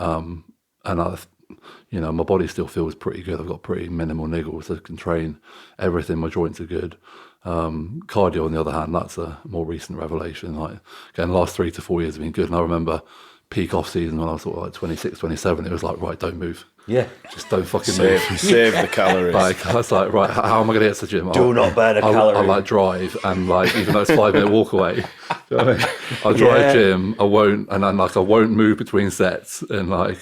And my body still feels pretty good. I've got pretty minimal niggles. I can train everything. My joints are good. Cardio, on the other hand, that's a more recent revelation. Like, again, the last 3 to 4 years have been good. And I remember peak off season when I was sort of like 26, 27. It was like, right, don't move. Yeah. Just don't fucking move. Save the calories. Like, I was like, right, how am I going to get to the gym? Do not burn a calorie. I'll like drive, and like, even though it's 5-minute walk away, do you know what I mean? I'll drive gym, I won't, and then like I won't move between sets, and like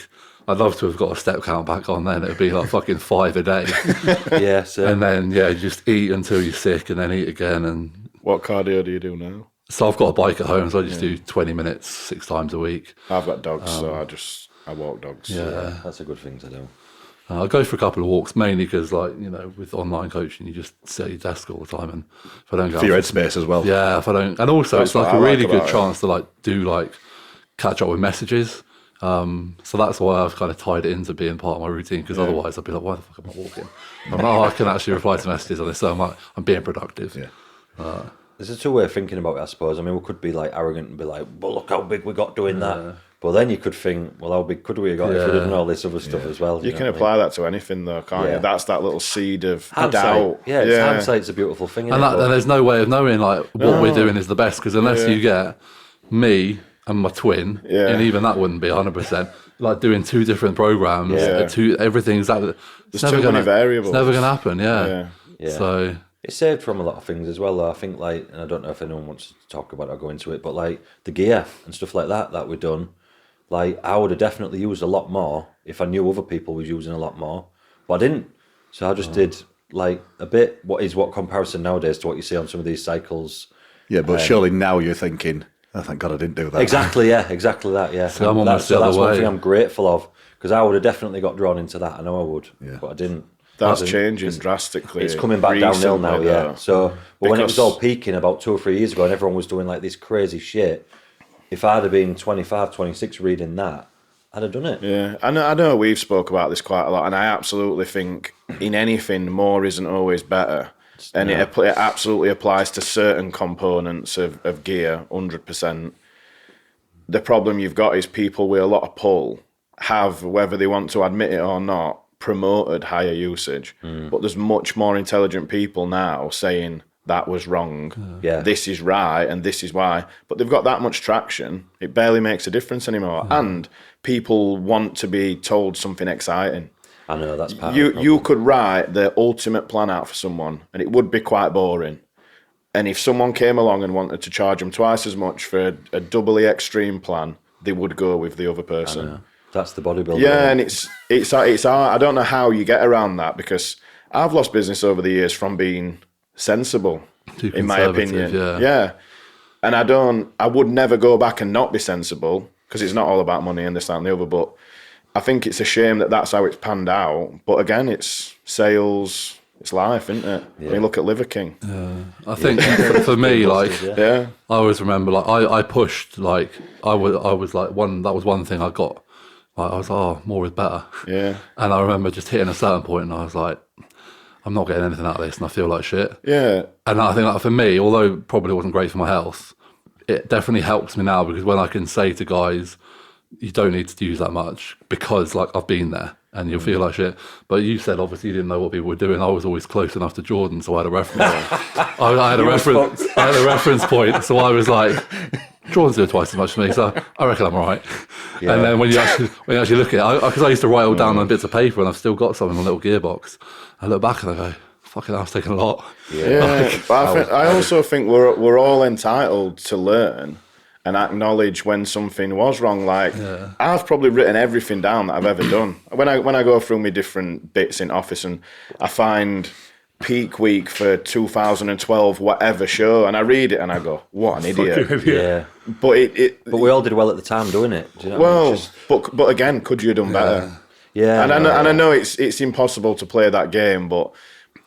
I'd love to have got a step count back on then. It'd be like fucking 5 a day. Yeah, so And then, just eat until you're sick and then eat again. And What cardio do you do now? so I've got a bike at home, so I just do 20 minutes 6 times a week. I've got dogs, so I walk dogs. Yeah. that's a good thing to do. I go for a couple of walks, mainly because, with online coaching, you just sit at your desk all the time. And if I don't go For your headspace as well. Yeah, if I don't, and also That's it's like what a I like really good about it. chance to catch up with messages. So that's why I've kind of tied it into being part of my routine, because otherwise I'd be like, why the fuck am I walking? I'm like, I can actually reply to messages on this, so I'm being productive. Yeah. There's a two-way of thinking about it, I suppose. I mean, we could be like arrogant and be like, well, look how big we got doing that. But then you could think, well, how big could we have got if we did all this other stuff as well? You can apply that to anything, though, can't you? That's that little seed of Hindsight. doubt. Yeah, hindsight's a beautiful thing. And there's no way of knowing what we're doing is the best, because unless you get me and my twin, and even that wouldn't be 100%, like doing 2 different programs, everything's that. It's There's too many variables. It's never going to happen, Yeah. So It's saved from a lot of things as well, though. I think, and I don't know if anyone wants to talk about it or go into it, but the gear and stuff like that we've done, I would have definitely used a lot more if I knew other people was using a lot more, but I didn't. So I just did a bit. What comparison nowadays to what you see on some of these cycles? Yeah, but surely now you're thinking, oh, thank God I didn't do that. Exactly that. Yeah, So I'm almost the other that's one way. thing I'm grateful of, because I would have definitely got drawn into that. I know I would, but I didn't. That's changing drastically. It's coming back downhill now, recently, yeah. though. So, but when it was all peaking about 2 or 3 years ago and everyone was doing this crazy shit, if I'd have been 25, 26 reading that, I'd have done it. Yeah, I know we've spoke about this quite a lot, and I absolutely think in anything, more isn't always better. And it absolutely applies to certain components of gear, 100%. The problem you've got is people with a lot of pull have, whether they want to admit it or not, promoted higher usage. But there's much more intelligent people now saying that was wrong, this is right, and this is why. But they've got that much traction, it barely makes a difference anymore. And people want to be told something exciting. I know, that's part of the You could write the ultimate plan out for someone, and it would be quite boring. And if someone came along and wanted to charge them twice as much for a doubly extreme plan, they would go with the other person. That's the bodybuilding. Yeah, and it's hard. I don't know how you get around that, because I've lost business over the years from being sensible, Too in my opinion. conservative, Yeah. And I would never go back and not be sensible, because it's not all about money and this, that, and the other. But I think it's a shame that that's how it's panned out. But again, it's sales, it's life, isn't it? I mean, look at Liver King. I think for me, Yeah. I always remember, I pushed, I was that was one thing I got. I was more is better. Yeah. And I remember just hitting a certain point and I was like, I'm not getting anything out of this and I feel like shit. Yeah. And I think for me, although it probably wasn't great for my health, it definitely helps me now, because when I can say to guys, you don't need to use that much, because I've been there and you'll feel like shit. But you said obviously you didn't know what people were doing. I was always close enough to Jordan, so I had a reference. I had a reference point, so I was like, Jordan's doing twice as much for me, so I reckon I'm all right. Yeah. And then when you actually look at it, because I used to write all down on bits of paper, and I've still got something on a little gearbox. I look back and I go, fucking hell, I've taken a lot. Yeah, but I also think we're all entitled to learn and acknowledge when something was wrong. I've probably written everything down that I've ever done. When I go through my different bits in office and I find peak week for 2012 whatever show, and I read it and I go, what an idiot. Yeah. But But we all did well at the time doing it. Do you know? well, but again, could you have done better? Yeah. And I know it's impossible to play that game, but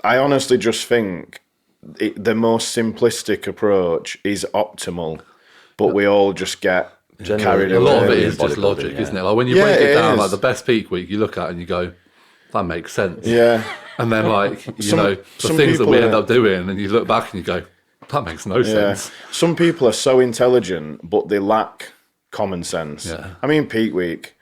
I honestly just think the most simplistic approach is optimal, but we all just get carried away. A lot of it is just logic, isn't it? Like when you break it down, is. like the best peak week, you look at it and you go, that makes sense. Yeah. And then the some things that people we end up doing, and you look back and you go, that makes no sense. Some people are so intelligent, but they lack common sense. Yeah. I mean, peak week.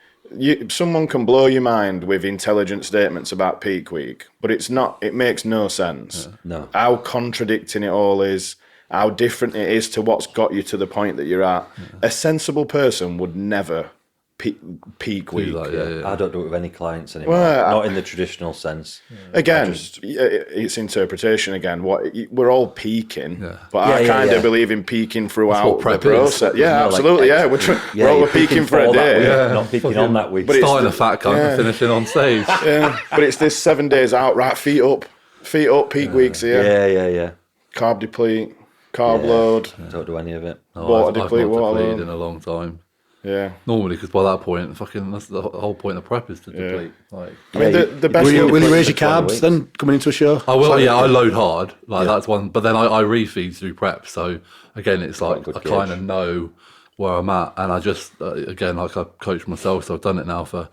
Someone can blow your mind with intelligent statements about peak week, but it makes no sense. No. How contradicting it all is, how different it is to what's got you to the point that you're at. A sensible person would never peak week. I don't do it with any clients anymore. Well, not in the traditional sense. Again, it's interpretation again. We're all peaking, but I kind of believe in peaking throughout the process. Yeah, absolutely. We're all peaking for a day. Not peaking on that week. But starting a fat cunt and finishing on stage. But it's this 7 days out, right? Feet up, peak weeks here. Yeah. Carb deplete, carb load. Don't do any of it. Water deplete, I've not water depleted load. in a long time. Yeah. Normally, because by that point, that's the whole point of prep is to deplete. Like, I mean, the best. Will you raise your carbs then coming into a show? I will. I load hard. That's one. But then I refeed through prep. So again, it's like I kind of know where I'm at, and I just again, like I coach myself, so I've done it now for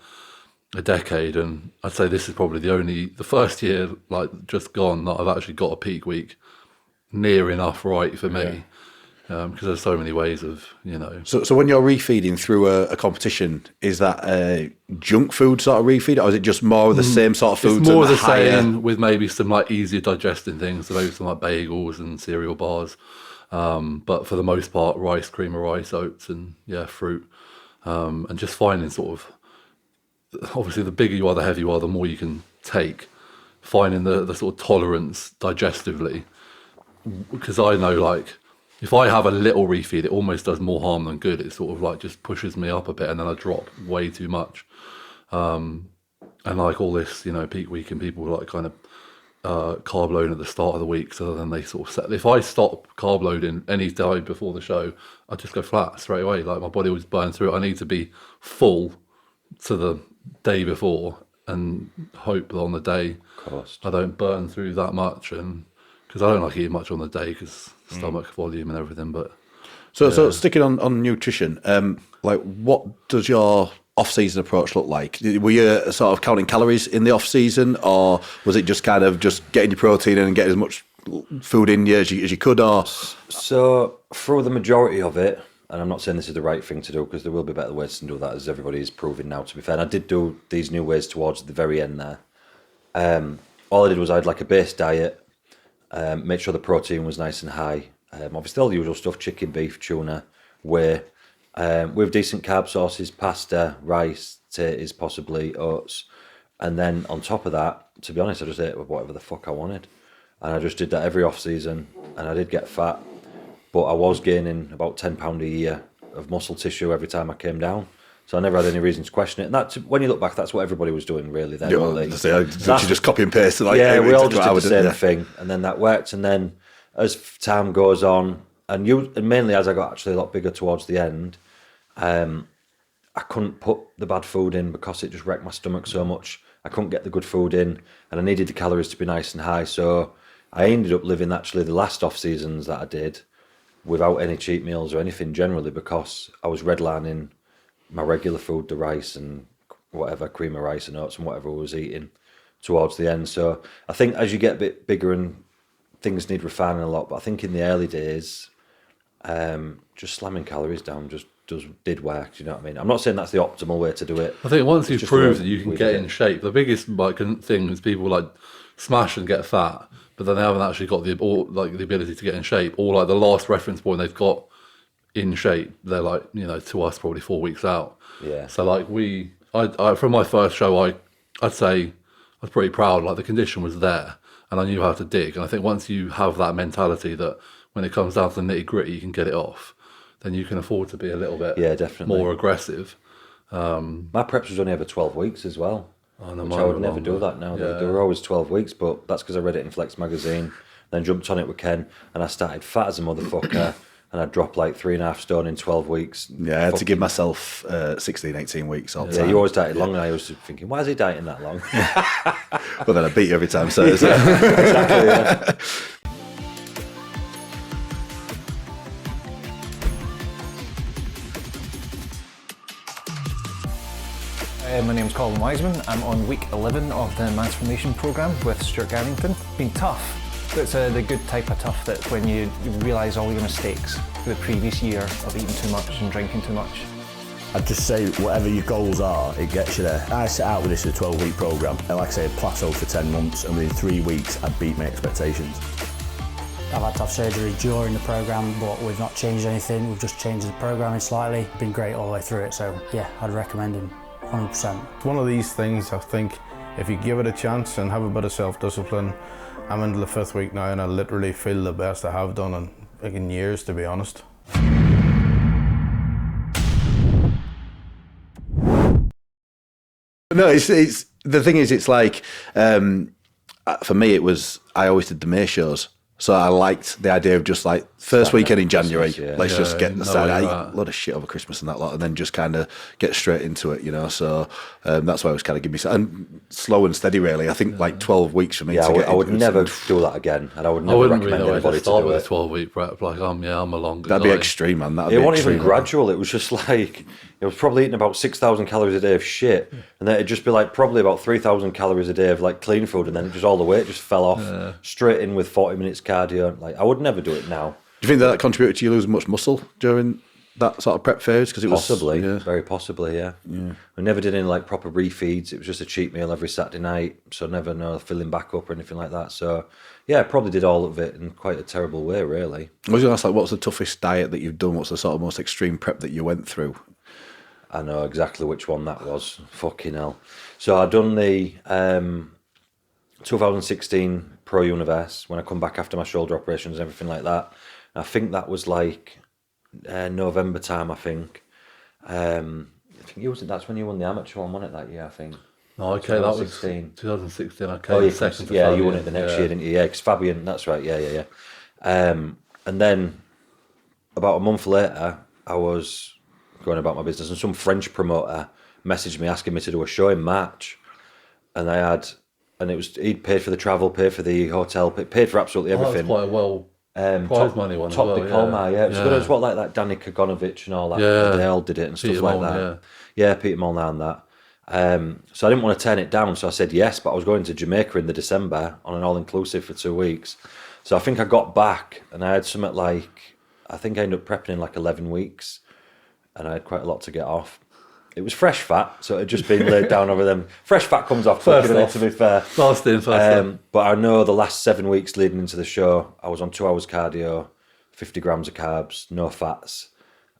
a decade, and I'd say this is probably the first year, like just gone, that I've actually got a peak week near enough right for me. Because there's so many ways of, So when you're refeeding through a competition, is that a junk food sort of refeed, or is it just more of the same sort of foods? It's more of the same with maybe some like easier digesting things, so maybe some like bagels and cereal bars. But for the most part, rice, cream of rice, oats, and fruit. And just finding sort of, obviously the bigger you are, the heavier you are, the more you can take. Finding the sort of tolerance digestively, because I know like, if I have a little refeed, it almost does more harm than good. It sort of like just pushes me up a bit, and then I drop way too much. And like all this, peak week, and people like kind of carb loading at the start of the week, so then they sort of set. If I stop carb loading any day before the show, I just go flat straight away. Like my body was burn through it. I need to be full to the day before, and hope that on the day I don't burn through that much. And because I don't like eating much on the day because stomach volume and everything. But so sticking on nutrition, like what does your off-season approach look like? Were you sort of counting calories in the off-season, or was it just kind of just getting your protein in and getting as much food in you as you could? Or so for the majority of it, and I'm not saying this is the right thing to do, because there will be better ways to do that, as everybody is proving now, to be fair. And I did do these new ways towards the very end there. All I did was I had like a base diet. Make sure the protein was nice and high. Obviously all the usual stuff, chicken, beef, tuna, whey, with decent carb sources, pasta, rice, potatoes, possibly oats. And then on top of that, to be honest, I just ate whatever the fuck I wanted. And I just did that every off season, and I did get fat, but I was gaining about £10 a year of muscle tissue every time I came down. So I never had any reason to question it. And that, when you look back, that's what everybody was doing really then. Did you just copy and paste? Like, we all just did the same thing. And then that worked. And then as time goes on, and mainly as I got actually a lot bigger towards the end, I couldn't put the bad food in because it just wrecked my stomach so much. I couldn't get the good food in, and I needed the calories to be nice and high. So I ended up living actually the last off seasons that I did without any cheat meals or anything generally, because I was redlining my regular food, the rice and whatever, cream of rice and oats and whatever I was eating towards the end. So I think as you get a bit bigger and things need refining a lot, but I think in the early days, just slamming calories down did work. Do you know what I mean? I'm not saying that's the optimal way to do it. I think once you've proved that you can get in shape, the biggest thing is people like smash and get fat, but then they haven't actually got the ability to get in shape, or like the last reference point they've got in shape, they're like, to us probably 4 weeks out. Yeah. So like I from my first show, I'd say I was pretty proud. Like the condition was there, and I knew how to dig. And I think once you have that mentality that when it comes down to the nitty gritty, you can get it off, then you can afford to be a little bit definitely more aggressive. My preps was only ever 12 weeks as well. Oh, no, which I would never do that now. Yeah. They were always 12 weeks, but that's because I read it in Flex magazine, then jumped on it with Ken, and I started fat as a motherfucker. And I dropped like 3.5 stone in 12 weeks. Yeah, I had to give myself 16, 18 weeks all the time. You always dieted long, and I was thinking, why is he dieting that long? But then I beat you every time, so exactly, yeah. My name's Colin Wiseman. I'm on week 11 of the Transformation Programme with Stuart Garrington. Been tough. It's the good type of tough that when you realise all your mistakes for the previous year of eating too much and drinking too much. I'd just say whatever your goals are, it gets you there. I set out with this as a 12-week programme, and like I say, I plateaued for 10 months, and within 3 weeks I'd beat my expectations. I've had to have surgery during the programme, but we've not changed anything. We've just changed the programming slightly. Been great all the way through it, so yeah, I'd recommend him 100%. It's one of these things, I think, if you give it a chance and have a bit of self-discipline, I'm into the 5th week now and I literally feel the best I have done in years, to be honest. No, it's the thing is, it's like for me, it was I always did the May shows, so I liked the idea of just like first weekend in January. Let's just get the start. I ate a lot of shit over Christmas and that lot, and then just kind of get straight into it, you know. So that's why I was kind of giving me and slow and steady. Really, I think like 12 weeks for me. Yeah, to get I would never do that again, and I would never recommend anybody to do it. A 12-week prep, like I'm a longer. That'd be extreme, man. It wasn't even gradual. It was just like it was probably eating about 6,000 calories a day of shit, and then it'd just be like probably about 3,000 calories a day of like clean food, and then just all the weight just fell off straight in with 40 minutes cardio. Like I would never do it now. Do you think that contributed to you losing much muscle during that sort of prep phase? Because it was possibly, very possibly, yeah. We never did any like proper refeeds. It was just a cheat meal every Saturday night, so never filling back up or anything like that. So yeah, I probably did all of it in quite a terrible way, really. I was going to ask, like, what's the toughest diet that you've done? What's the sort of most extreme prep that you went through? I know exactly which one that was. Fucking hell. So I done the 2016 Pro Universe when I come back after my shoulder operations and everything like that. I think that was like November time, I think. I think that's when you won the amateur one, wasn't it, that year, I think? Oh, okay, that was 2016. Okay, second to Fabian. You won it the next year, didn't you? Yeah, because Fabian, that's right, yeah. And then about a month later, I was going about my business and some French promoter messaged me asking me to do a show in March. And he'd paid for the travel, paid for the hotel, paid for absolutely everything. That's quite a well... prize money one top as well, diploma, yeah. It was good as well, like that Danny Kaganovich and all that. Yeah. They all did it and stuff like that. Yeah, Peter Molnar and that. So I didn't want to turn it down, so I said yes, but I was going to Jamaica in the December on an all-inclusive for 2 weeks. So I think I got back and I had something like, I think I ended up prepping in like 11 weeks and I had quite a lot to get off. It was fresh fat, so it had just been laid down over them. Fresh fat comes off quicker than it, to be fair. First in. But I know the last 7 weeks leading into the show, I was on 2 hours cardio, 50 grams of carbs, no fats.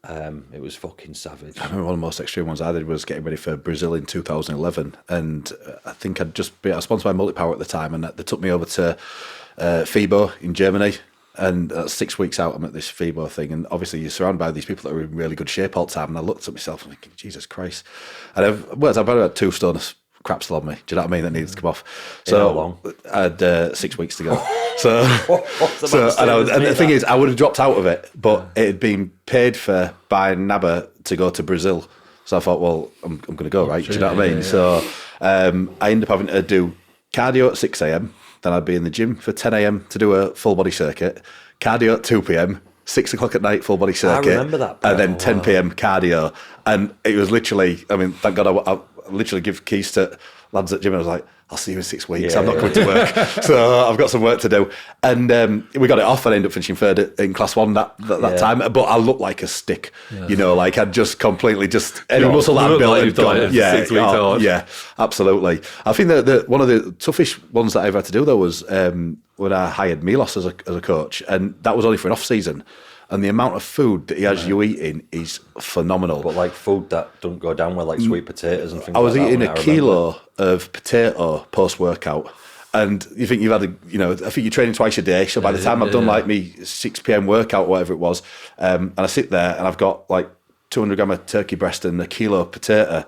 It was fucking savage. I remember one of the most extreme ones I did was getting ready for Brazil in 2011, and I think I was sponsored by Multipower at the time, and they took me over to FIBO in Germany. And 6 weeks out, I'm at this FIBO thing, and obviously you're surrounded by these people that are in really good shape all the time. And I looked at myself and thinking, Jesus Christ! And I've about had 2 stone of crap still on me. Do you know what I mean? That needed to come off. So how long? I had 6 weeks to go. And the thing is, I would have dropped out of it, but it had been paid for by NABA to go to Brazil. So I thought, well, I'm going to go, right? Do you know what I mean? Yeah. So I ended up having to do cardio at 6 a.m. Then I'd be in the gym for 10 a.m. to do a full body circuit, cardio at 2 p.m, 6 o'clock at night, full body circuit. I remember that. And then 10 p.m. cardio. And it was literally, I mean, thank God I literally give keys to lads at gym and I was like, I'll see you in 6 weeks. I'm not coming to work. So I've got some work to do. And we got it off and I ended up finishing third in class 1 that time. But I looked like a stick, you know, like I'd just completely any muscle that I'd built had gone. 6 weeks out. Yeah, absolutely. I think that one of the toughest ones that I ever had to do though was when I hired Milos as a coach, and that was only for an off season. And the amount of food that he has you eating is phenomenal. But like food that don't go down well, like sweet potatoes and things like that. I was eating a kilo of potato post-workout. And you think you've had I think you're training twice a day. So by the time I've done like me 6 p.m. workout, whatever it was, and I sit there and I've got like 200 gram of turkey breast and a kilo of potato.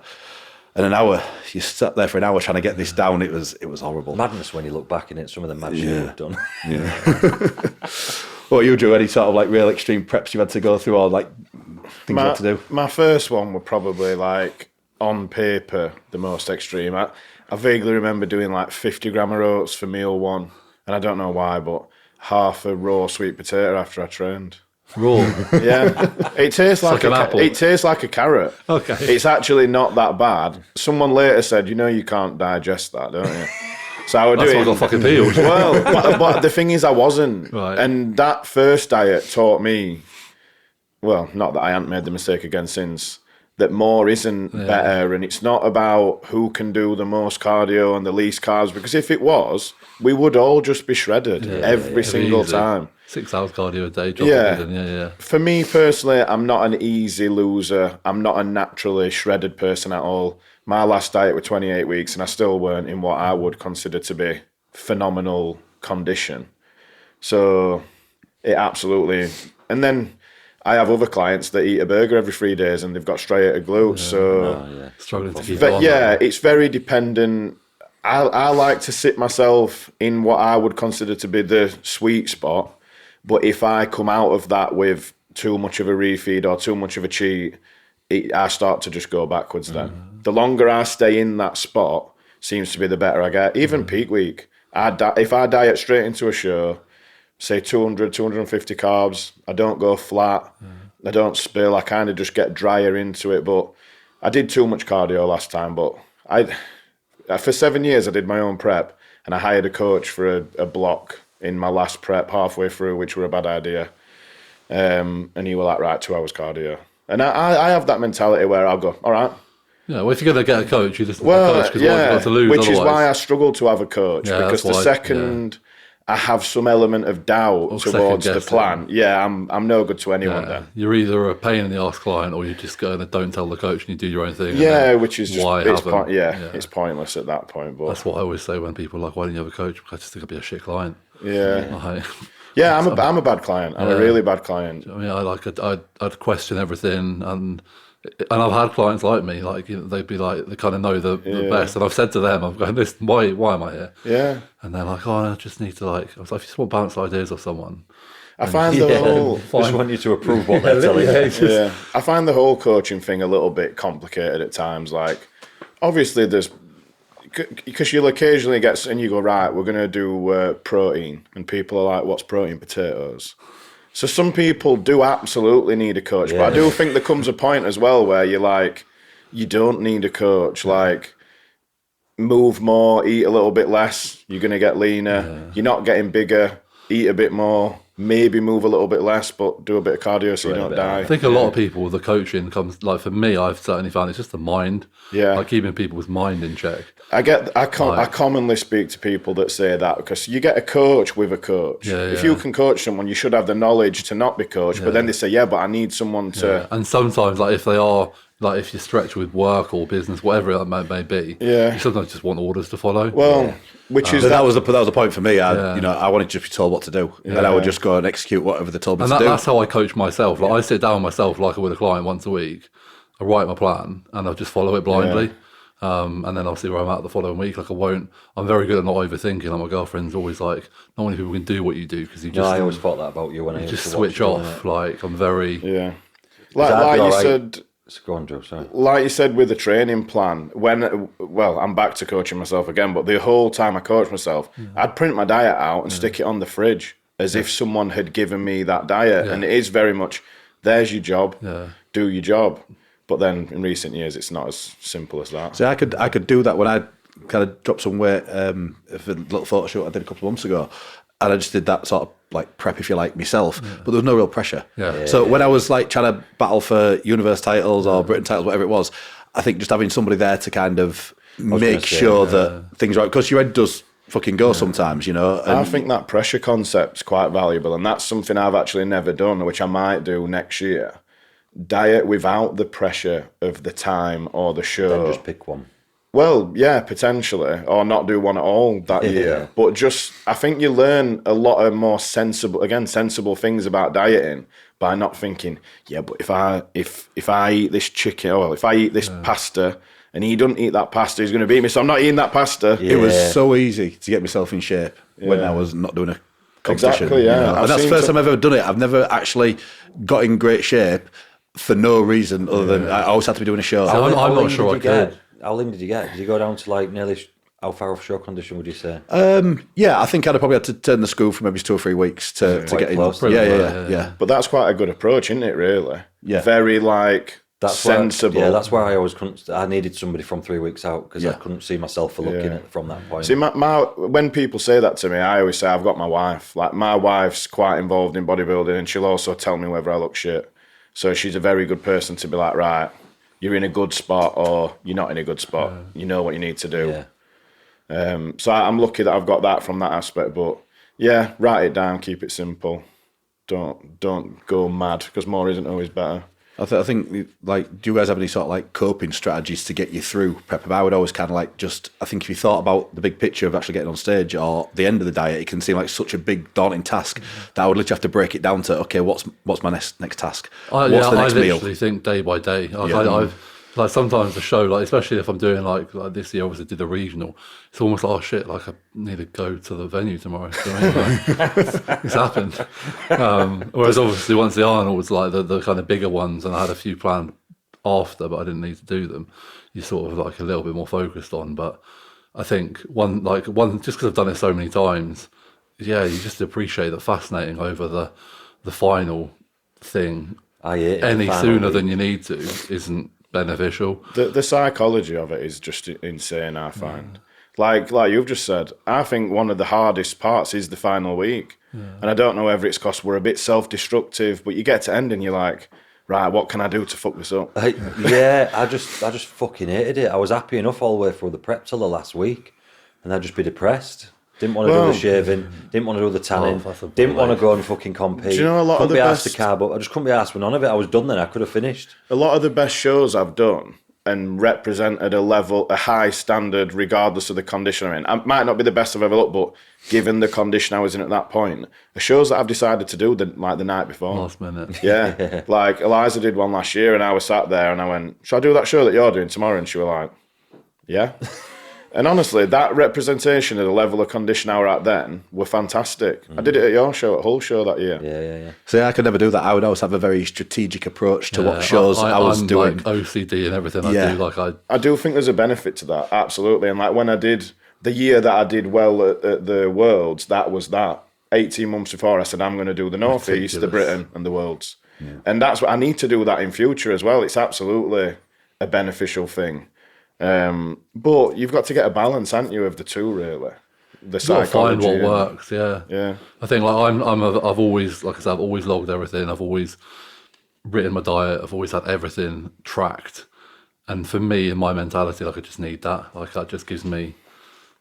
And an hour, you sat there for an hour trying to get this down. It was horrible. Madness when you look back in it, some of the madness you've done. Yeah. What you do? Any sort of like real extreme preps you had to go through, or like things you had to do? My first one were probably like on paper the most extreme. I vaguely remember doing like 50 gram of oats for meal 1, and I don't know why, but half a raw sweet potato after I trained. Raw? Yeah. It tastes like an apple. It tastes like a carrot. Okay. It's actually not that bad. Someone later said, you can't digest that, don't you? So I would do it. That's why I got fucking peeled. Well, but the thing is, I wasn't. Right. And that first diet taught me, well, not that I hadn't made the mistake again since, that more isn't better, and it's not about who can do the most cardio and the least carbs, because if it was, we would all just be shredded every single time. 6 hours cardio a day. Yeah. For me personally, I'm not an easy loser. I'm not a naturally shredded person at all. My last diet was 28 weeks and I still weren't in what I would consider to be phenomenal condition. So it absolutely... And then I have other clients that eat a burger every 3 days and they've got striated glutes. Struggling to keep but on. It's very dependent. I like to sit myself in what I would consider to be the sweet spot. But if I come out of that with too much of a refeed or too much of a cheat, I start to just go backwards then. The longer I stay in that spot seems to be the better I get. Even peak week, if I diet straight into a show, say 200, 250 carbs, I don't go flat, I don't spill, I kind of just get drier into it. But I did too much cardio last time, but for 7 years I did my own prep and I hired a coach for a block in my last prep halfway through, which were a bad idea. And he was like, right, 2 hours cardio. And I have that mentality where I'll go, all right. Yeah, well, if you're going to get a coach, you just want a coach because what you've got to lose. Which otherwise. is why I struggle to have a coach, because the second I have some element of doubt towards the plan, I'm no good to anyone then. You're either a pain in the arse client or you just go and don't tell the coach and you do your own thing. Which is just, it's pointless at that point. But that's what I always say when people are like, why don't you have a coach? I just think I'd be a shit client. I'm a bad client. I'm a really bad client. I mean, I'd question everything, and I've had clients like me, like, you know, they'd be like, they kind of know the best, and I've said to them, I'm going, "This, why am I here?" Yeah, and they're like, "Oh, I just need to like." I was like, "If you just want bounced ideas off someone." I find the whole just want you to approve what they're telling you. I find the whole coaching thing a little bit complicated at times. Like, obviously, there's because you'll occasionally get and you go, right, we're going to do protein, and people are like, "What's protein? Potatoes." So some people do absolutely need a coach, but I do think there comes a point as well where you're like, you don't need a coach. Like, move more, eat a little bit less. You're going to get leaner. You're not getting bigger. Eat a bit more. Maybe move a little bit less, but do a bit of cardio so you don't die. I think a lot of people with the coaching comes, like for me, I've certainly found it's just the mind. Yeah. Like keeping people's mind in check. I commonly speak to people that say that because you get a coach with a coach. If you can coach someone, you should have the knowledge to not be coached. But then they say, but I need someone to. And sometimes, like if they are, like if you stretch with work or business, whatever it may be, you sometimes just want orders to follow. Well, which is that was the point for me. I wanted to be told what to do, and I would just go and execute whatever they told me to do. That's how I coach myself. Like I sit down with myself, like with a client once a week. I write my plan and I just follow it blindly. And then I'll see where I'm at the following week. Like I'm very good at not overthinking. Like my girlfriend's always like, not many people can do what you do because you just. I always thought that about you when I just switch off. Like I'm very. Like you said. Go on, Joe, sorry. Like you said with the training plan, I'm back to coaching myself again, but the whole time I coached myself, I'd print my diet out and stick it on the fridge as if someone had given me that diet. And it is very much, there's your job, do your job. But then in recent years, it's not as simple as that. So I could do that when I kind of dropped some weight for a little photo shoot I did a couple of months ago. And I just did that sort of like prep, if you like, myself. But there was no real pressure. So when I was like trying to battle for universe titles or Britain titles, whatever it was, I think just having somebody there to kind of make sure that things are right. Because your head does fucking go sometimes, you know. And I think that pressure concept's quite valuable. And that's something I've actually never done, which I might do next year. Diet without the pressure of the time or the show. Then just pick one. Well, yeah, potentially, or not do one at all that year. But just, I think you learn a lot of more sensible things about dieting by not thinking, but if I eat this chicken, or if I eat this pasta, and he doesn't eat that pasta, he's going to beat me. So I'm not eating that pasta. It was so easy to get myself in shape when I was not doing a competition. Exactly, yeah. You know? And that's the first time I've ever done it. I've never actually got in great shape for no reason other than I always had to be doing a show. So I'm not sure I could. How lean did you get? Did you go down to like nearly, how far off show condition would you say? I think I'd have probably had to turn the screw for maybe 2 or 3 weeks to get close. in. Yeah. But that's quite a good approach, isn't it, really? Yeah. Very sensible. That's why I always couldn't, I needed somebody from 3 weeks out because I couldn't see myself for looking at from that point. See, when people say that to me, I always say I've got my wife. Like, my wife's quite involved in bodybuilding and she'll also tell me whether I look shit. So she's a very good person to be like, right, you're in a good spot or you're not in a good spot. You know what you need to do. So I'm lucky that I've got that from that aspect. But yeah, write it down, keep it simple. Don't go mad, because more isn't always better. I think, like, do you guys have any sort of like coping strategies to get you through prep? I would always kind of like I think if you thought about the big picture of actually getting on stage or the end of the diet, it can seem like such a big daunting task that I would literally have to break it down to, okay, what's my next task? What's the next meal? I literally think day by day. I've like sometimes the show, like especially if I'm doing like this year, obviously did the regional. It's almost like, oh shit, like I need to go to the venue tomorrow. Do you know what I mean? Like, it's happened. Whereas obviously once the Arnold was like the kind of bigger ones, and I had a few planned after, but I didn't need to do them. You're sort of like a little bit more focused on. But I think one just because I've done it so many times, yeah, you just appreciate the fascinating over the final thing. Any sooner than you need to isn't beneficial. The psychology of it is just insane, I find. Like you've just said, I think one of the hardest parts is the final week. And I don't know whether it's because we're a bit self-destructive, but you get to end and you're like, right, what can I do to fuck this up? I just fucking hated it. I was happy enough all the way through the prep till the last week, and I'd just be depressed. Didn't want to do the shaving, didn't want to do the tanning, didn't want to go and fucking compete. Do you know a lot couldn't of the be best... asked to carb up. I just couldn't be asked for none of it. I was done then. I could have finished. A lot of the best shows I've done and represented a high standard regardless of the condition I'm in. I might not be the best I've ever looked, but given the condition I was in at that point, the shows that I've decided to do the night before. Last minute. Yeah. Like Eliza did one last year and I was sat there and I went, should I do that show that you're doing tomorrow? And she was like, yeah. And honestly, that representation of the level of condition I were at then were fantastic. I did it at your show, at Hull show that year. Yeah. See, I could never do that. I would always have a very strategic approach to what shows I was doing. Like OCD and everything I do. I do think there's a benefit to that, absolutely. And like when I did, the year that I did well at the Worlds, that was that. 18 months before, I said, I'm going to do the North East, the Britain and the Worlds. Yeah. And that's what I need to do that in future as well. It's absolutely a beneficial thing. But you've got to get a balance, haven't you, of the two, really? The psychology. Find what works, yeah. I think like I've always, like I said, I've always logged everything. I've always written my diet. I've always had everything tracked. And for me, in my mentality, like I just need that. Like that just gives me.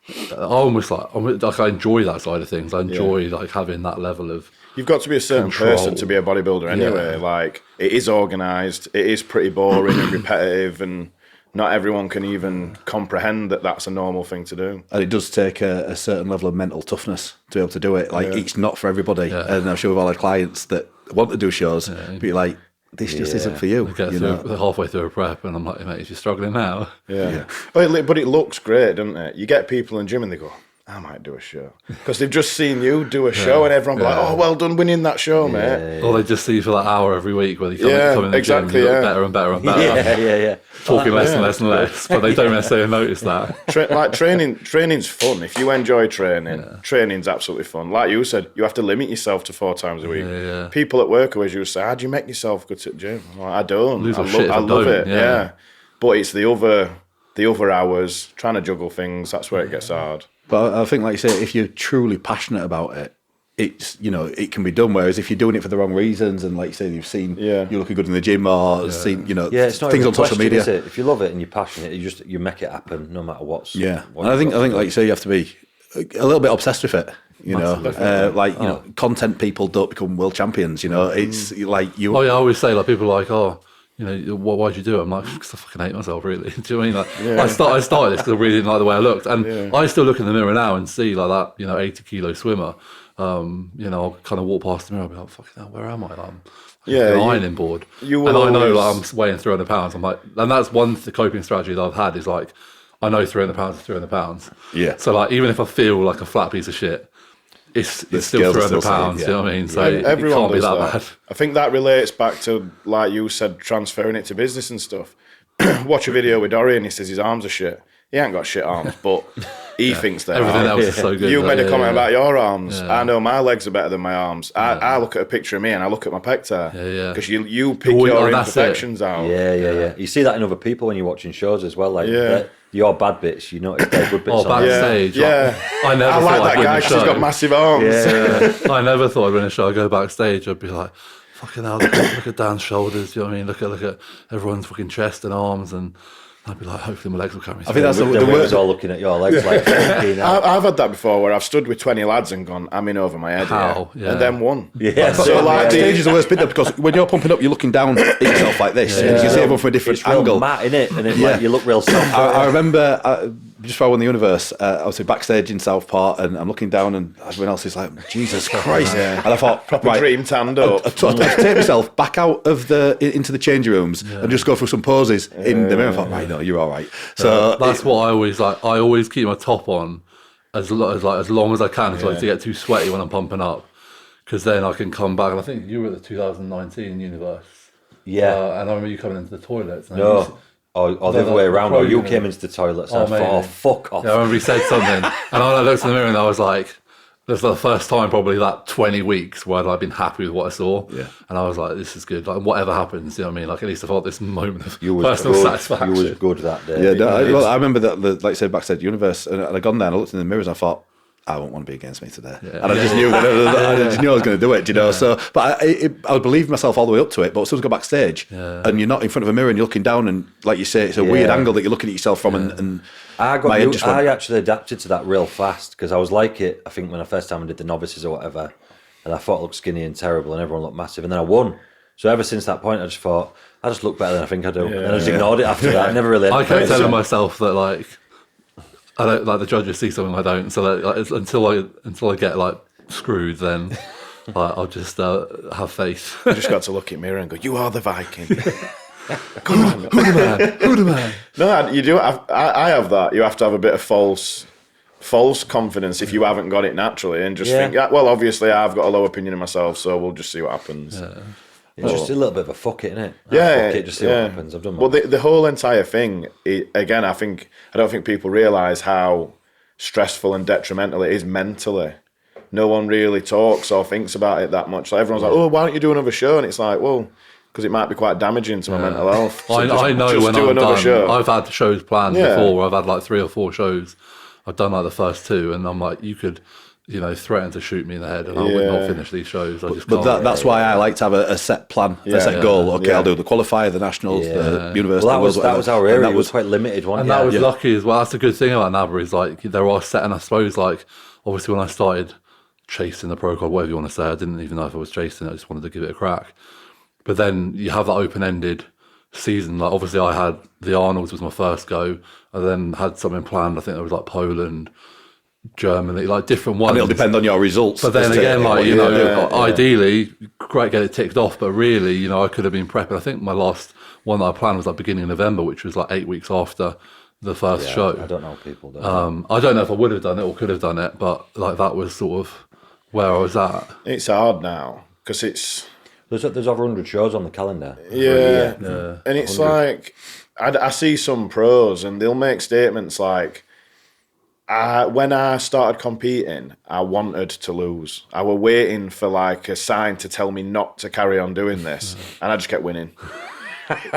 I enjoy that side of things. I enjoy like having that level of. You've got to be a certain person to be a bodybuilder anyway. Yeah. Like it is organised. It is pretty boring and repetitive and. Not everyone can even comprehend that that's a normal thing to do. And it does take a certain level of mental tough-ness to be able to do it. Like, it's not for everybody. Yeah. And I'm sure with all our clients that want to do shows, but you're like, this just isn't for you. Halfway through a prep and I'm like, mate, if you're struggling now. Yeah. But it looks great, doesn't it? You get people in the gym and they go, I might do a show. Because they've just seen you do a show and everyone be like, oh, well done winning that show, mate. Or they just see you for that hour every week where you come in the gym, you look better and better and better. Yeah. Talking less and less and less, but they don't necessarily notice that. Training's fun. If you enjoy training, training's absolutely fun. Like you said, you have to limit yourself to 4 times a week. Yeah. People at work always used to say, how do you make yourself go to the gym? I'm like, I don't. I love it. Yeah. But it's the other hours, trying to juggle things, that's where it gets hard. But I think, like you say, if you're truly passionate about it, it's, it can be done. Whereas if you're doing it for the wrong reasons, and like you say, you've seen you looking good in the gym or seen, it's not things on social media. Is it? If you love it and you're passionate, you make it happen no matter what's. Yeah, and I think like you say, you have to be a little bit obsessed with it. Content people don't become world champions. It's like you. Oh yeah, I always say like people are like why'd you do it? I'm like, because I fucking hate myself, really. Do you know what I mean? Like, I started this because I really didn't like the way I looked. And I still look in the mirror now and see like that, 80 kilo swimmer. I'll kind of walk past the mirror and be like, fucking hell, where am I? Like, I'm an ironing board. I know like, I'm weighing 300 pounds. I'm like, and that's one coping strategy that I've had is like, I know 300 pounds is 300 pounds. Yeah. So like, even if I feel like a flat piece of shit, it's still 300 pounds, you know what I mean? So everyone it can't be that bad. I think that relates back to, like you said, transferring it to business and stuff. Watch a video with Dorian, he says his arms are shit. He ain't got shit arms, but he thinks they're everything else is so good. You made a comment about your arms. Yeah. I know my legs are better than my arms. I look at a picture of me and I look at my pector. Because you pick your imperfections out. Yeah. You see that in other people when you're watching shows as well. Like your bad bits, you notice their good bits. Backstage. Yeah. I like that guy because he's got massive arms. Yeah. I never thought I'd win a show. I'd go backstage, I'd be like, fucking hell, look at Dan's shoulders, you know what I mean? Look at everyone's fucking chest and arms, and I'd be like, hopefully my legs will carry me. I think that's the words all looking at your legs like. I've had that before where I've stood with 20 lads and gone, I'm in over my head How? here, Yeah. and then won. Yeah, So like stage is the worst bit though, because when you're pumping up, you're looking down at yourself like this. And you can see everyone from a different it's real angle. matte, innit? And like, you look real soft. I remember just before I won the universe, I was backstage in Southport, and I'm looking down, and everyone else is like, Jesus Christ! And I thought, Proper dream tanned up. I'd take myself back out of into the changing rooms and just go through some poses in the mirror. I thought, right, no, you're all right. So that's what I always like. I always keep my top on as long as I can, so I don't get too sweaty when I'm pumping up, because then I can come back. And I think you were at the 2019 universe. Yeah. And I remember you coming into the toilets. And No. Or the other way around, or you came into the toilets and I thought, oh, fuck off. Yeah, I remember he said something, and I looked in the mirror and I was like, this was the first time probably that 20 weeks where I'd been happy with what I saw. Yeah. And I was like, this is good. Like, whatever happens, you know what I mean? Like, at least I felt this moment of personal satisfaction. You was good that day. yeah, no, I remember that, like I said, backstage universe, and I'd gone there and I looked in the mirrors and I thought, I won't want to be against me today. Yeah. And I just knew I just knew I was going to do it, you know. So, but I would believe myself all the way up to it. But as soon as I go backstage and you're not in front of a mirror and you're looking down, and like you say, it's a weird angle that you're looking at yourself from. And I actually adapted to that real fast, because I was like it, I think, when I first time I did the novices or whatever, and I thought I looked skinny and terrible and everyone looked massive, and then I won. So ever since that point, I just thought, I just look better than I think I do. And I just ignored it after that. I never really. I kept telling myself that, like, I don't, like, the judges see something I don't, so that, like, until I get like screwed, then like, I'll just have faith. You just got to look in the mirror and go, you are the Viking. Come on, who the man? No, you do. I have that. You have to have a bit of false confidence if you haven't got it naturally, and just think, well, obviously I've got a low opinion of myself, so we'll just see what happens. It's just a little bit of a fuck it, innit? Yeah, fuck it, just see what happens. I've done. Well, the whole entire thing, again, I don't think people realise how stressful and detrimental it is mentally. No one really talks or thinks about it that much. Like, everyone's like, "Oh, why don't you do another show?" And it's like, well, because it might be quite damaging to my mental health. So I know when I'm done. Show. I've had shows planned before where I've had like 3 or 4 shows. I've done like the first 2, and I'm like, you could, you know, threaten to shoot me in the head, and I would not finish these shows. I just but that's why I like to have a set plan, a set goal. Okay, I'll do the qualifier, the nationals, the university. Well, that was our area. It was quite limited, wasn't it? And that was lucky as well. That's a good thing about NABRA, is like there are set, and I suppose, like, obviously when I started chasing the pro card, whatever you want to say, I didn't even know if I was chasing it. I just wanted to give it a crack. But then you have that open-ended season. Like, obviously I had the Arnold's was my first go. I then had something planned. I think there was like Poland, Germany, like different ones. And it'll depend on your results. But then again, like, you know, ideally, great, get it ticked off. But really, you know, I could have been prepping. I think my last one that I planned was like beginning of November, which was like 8 weeks after the first show. I don't know if people do. I don't know if I would have done it or could have done it, but like that was sort of where I was at. It's hard now because it's... There's over 100 shows on the calendar. Yeah. And it's 100. Like, I see some pros and they'll make statements like, when I started competing, I wanted to lose. I was waiting for like a sign to tell me not to carry on doing this, and I just kept winning.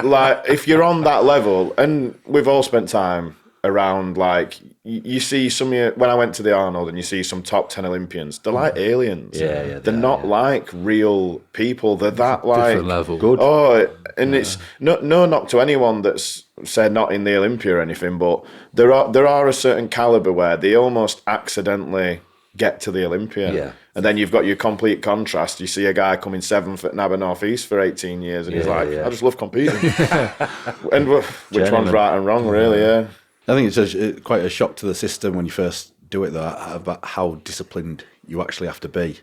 Like, if you're on that level, and we've all spent time around, like, you see some, when I went to the Arnold and you see some top 10 Olympians, they're like aliens. They're not like real people. They're that like different level. Good. Oh, and it's no knock to anyone that's said not in the Olympia or anything, but there are a certain caliber where they almost accidentally get to the Olympia. Yeah. And then you've got your complete contrast. You see a guy coming 7th at NABBA North East for 18 years, and he's like, I just love competing. And which one's right and wrong, really? Yeah. I think it's quite a shock to the system when you first do it, though, about how disciplined you actually have to be.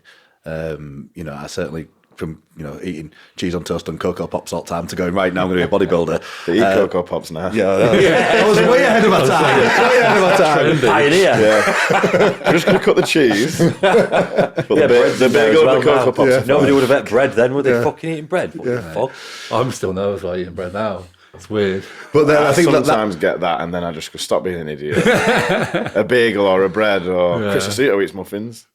You know, I certainly, from, you know, eating cheese on toast and Cocoa Pops all the time to going, right, now I'm going to be a bodybuilder. They eat Cocoa Pops now. I was way ahead of my time. Way ahead of my time. Pioneer. Yeah. I'm just going to cut the cheese. But the big old Cocoa Pops. Yeah. Nobody would have ate bread then, were they? Fucking eating bread? What the fuck? I'm still nervous about eating bread now. It's weird. But then I think sometimes get that, and then I just go, stop being an idiot. A bagel or a bread, or Chris Aceto eats muffins.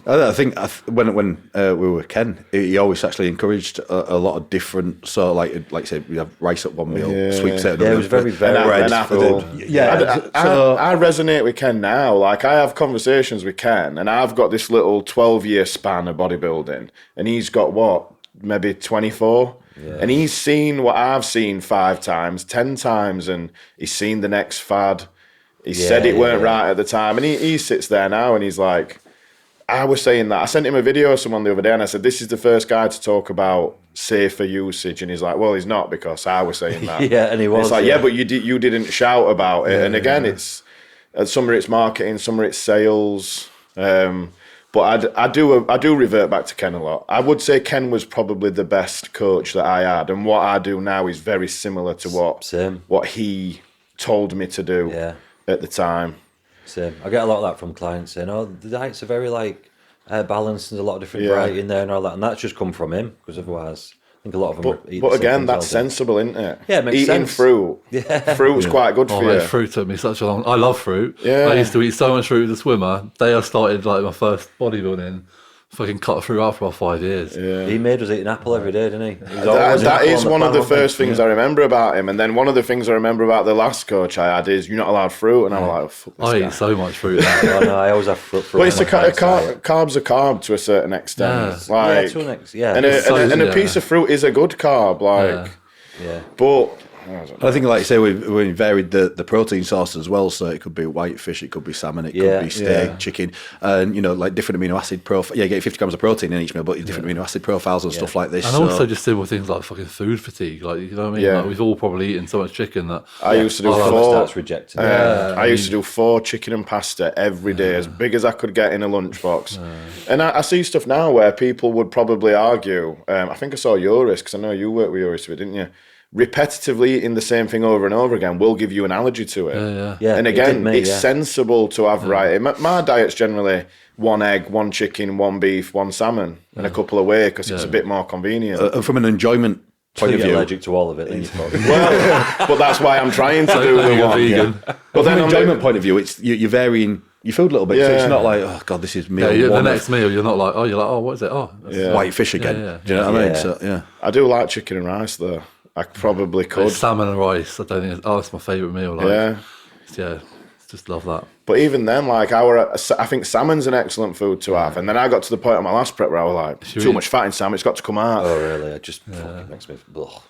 I think when we were with Ken, he always actually encouraged a lot of different, so like you said, we have rice at one meal, sweet potato. Yeah, it was very bread. Apple. I resonate with Ken now. Like, I have conversations with Ken, and I've got this little 12-year span of bodybuilding, and he's got what? maybe 24. And he's seen what I've seen 5 times, 10 times, and he's seen the next fad. He said it weren't right at the time. And he sits there now and he's like, I was saying that. I sent him a video of someone the other day and I said, this is the first guy to talk about safer usage. And he's like, well, he's not, because I was saying that. And he was. And it's like, but you didn't shout about it. And again, it's some of it's marketing, some of it's sales. But I do revert back to Ken a lot. I would say Ken was probably the best coach that I had, and what I do now is very similar to what he told me to do at the time. Same. I get a lot of that from clients saying, "Oh, the diets are very balanced, and there's a lot of different variety in there and all that," and that's just come from him, because otherwise, I think a lot of them. But again, that's sensible, isn't it? Yeah, it makes Eating sense. fruit. Fruit's quite good for you. Fruit took me such a long. I love fruit. I used to eat so much fruit as a swimmer. Day I started my first bodybuilding, fucking cut fruit out for about 5 years. He made us eat an apple every day, didn't he? That is one of the first things I remember about him. And then one of the things I remember about the last coach I had is, you're not allowed fruit. And I'm like, oh, fuck this I guy. eat so much fruit now. I always have fruit. But it's carbs are carb to a certain extent. To an extent. And a piece of fruit is a good carb. But I think, like you say, we varied the protein sources as well. So it could be white fish, it could be salmon, it could be steak, chicken, and like different amino acid profile. You get 50 grams of protein in each meal, but different amino acid profiles and stuff like this. And also just simple things like fucking food fatigue. Like, you know what I mean? Yeah. Like, we've all probably eaten so much chicken that I used to do starts rejecting. I used to do 4 chicken and pasta every day, as big as I could get in a lunchbox. And I see stuff now where people would probably argue. I think I saw Joris, because I know you worked with Joris, didn't you? Repetitively eating the same thing over and over again will give you an allergy to it. And again, it's sensible to have variety. My diet's generally 1 egg, 1 chicken, 1 beef, 1 salmon, and a couple of whey, because it's a bit more convenient. From an enjoyment point of view, allergic to all of it. But that's why I'm trying to do the one. Vegan. But then, from an enjoyment point of view, it's you're varying your food a little bit, so it's not like, oh god, this is meal one. The next meal, you're like, oh, what is it? Oh, white fish again. Do you know what I mean? So I do like chicken and rice though. I probably could. Salmon and rice. I don't think. It's my favourite meal. Just love that. But even then, I think salmon's an excellent food to have. And then I got to the point on my last prep where I was like, too much fat in salmon. It's got to come out. Oh really? It just fucking makes me. Ugh.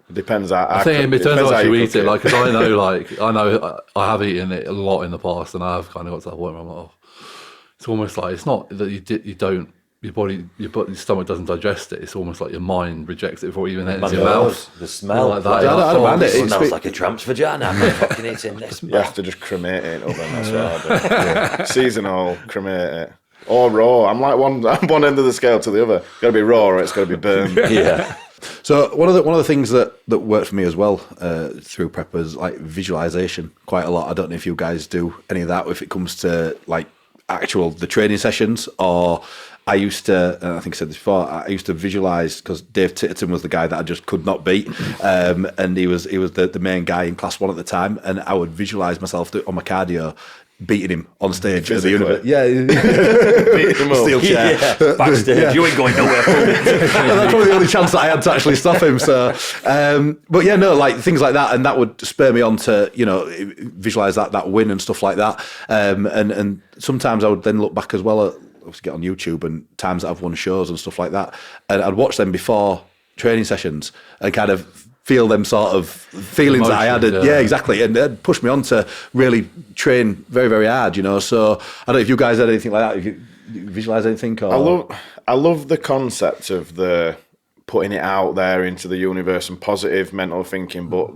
It depends. I think it depends how you eat it. Because I know, I have eaten it a lot in the past, and I have kind of got to that point where I'm like, it's almost like, it's not that you don't. Your stomach doesn't digest it. It's almost like your mind rejects it before it even enters your mouth. The smell like that. I don't mind it. It smells like a tramp's vagina. I'm not fucking eating this. You have to just cremate it up, and that's what I do. Seasonal, cremate it. Or raw. I'm like one end of the scale to the other. It's got to be raw, or it's got to be burned. So one of the things that worked for me as well through prep was like visualization quite a lot. I don't know if you guys do any of that if it comes to like the training sessions, or I used to, and I think I said this before, I used to visualise, because Dave Titterton was the guy that I just could not beat, and he was the main guy in class 1 at the time, and I would visualise myself on my cardio beating him on stage at the universe. Beating him up. Steel chair. Backstage. You ain't going nowhere. That's probably the only chance that I had to actually stop him. So, like things like that, and that would spur me on to visualise that win and stuff like that. And sometimes I would then look back as well at, obviously get on YouTube, and times that I've won shows and stuff like that, and I'd watch them before training sessions and kind of feel them sort of feelings that I had. Exactly, and they'd push me on to really train very, very hard. So I don't know if you guys had anything like that. If you visualize anything, or I love the concept of the putting it out there into the universe and positive mental thinking, but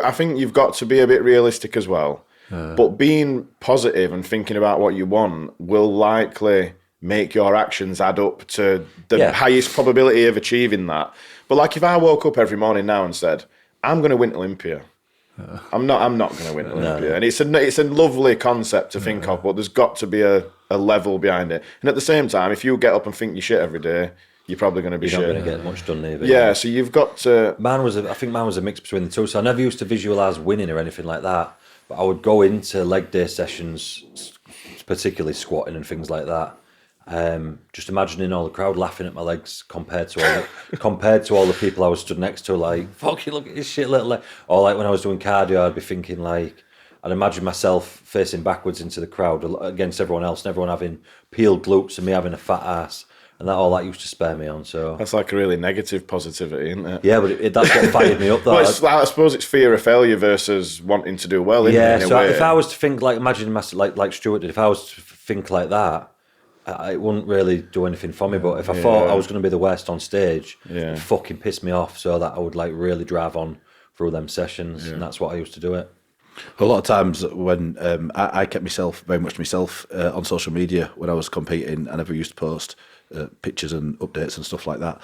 I think you've got to be a bit realistic as well. But being positive and thinking about what you want will likely make your actions add up to the highest probability of achieving that. But like if I woke up every morning now and said, I'm going to win Olympia, I'm not going to win Olympia. And it's a lovely concept to think of, but there's got to be a level behind it. And at the same time, if you get up and think you shit every day, you're probably going to be shit. You're not going to get much done either. Yeah, so you've got to... I think mine was a mix between the two. So I never used to visualise winning or anything like that. But I would go into leg day sessions, particularly squatting and things like that, just imagining all the crowd laughing at my legs compared to all the people I was stood next to, like, fuck you, look at this shit little leg. Or like when I was doing cardio, I'd be thinking like, I'd imagine myself facing backwards into the crowd against everyone else, and everyone having peeled glutes and me having a fat ass. and all that used to spare me on. So That's like a really negative positivity, isn't it? yeah, but that's what fired me up. Though. Well, I suppose it's fear of failure versus wanting to do well. Isn't Yeah, it, in a so way? if I was to think imagine like Stuart did, if I was to think like that, it wouldn't really do anything for me. But if I thought I was going to be the worst on stage, it fucking pissed me off, so that I would like really drive on through them sessions, and that's what I used to do it. A lot of times when I kept very much to myself on social media when I was competing, I never used to post pictures and updates and stuff like that.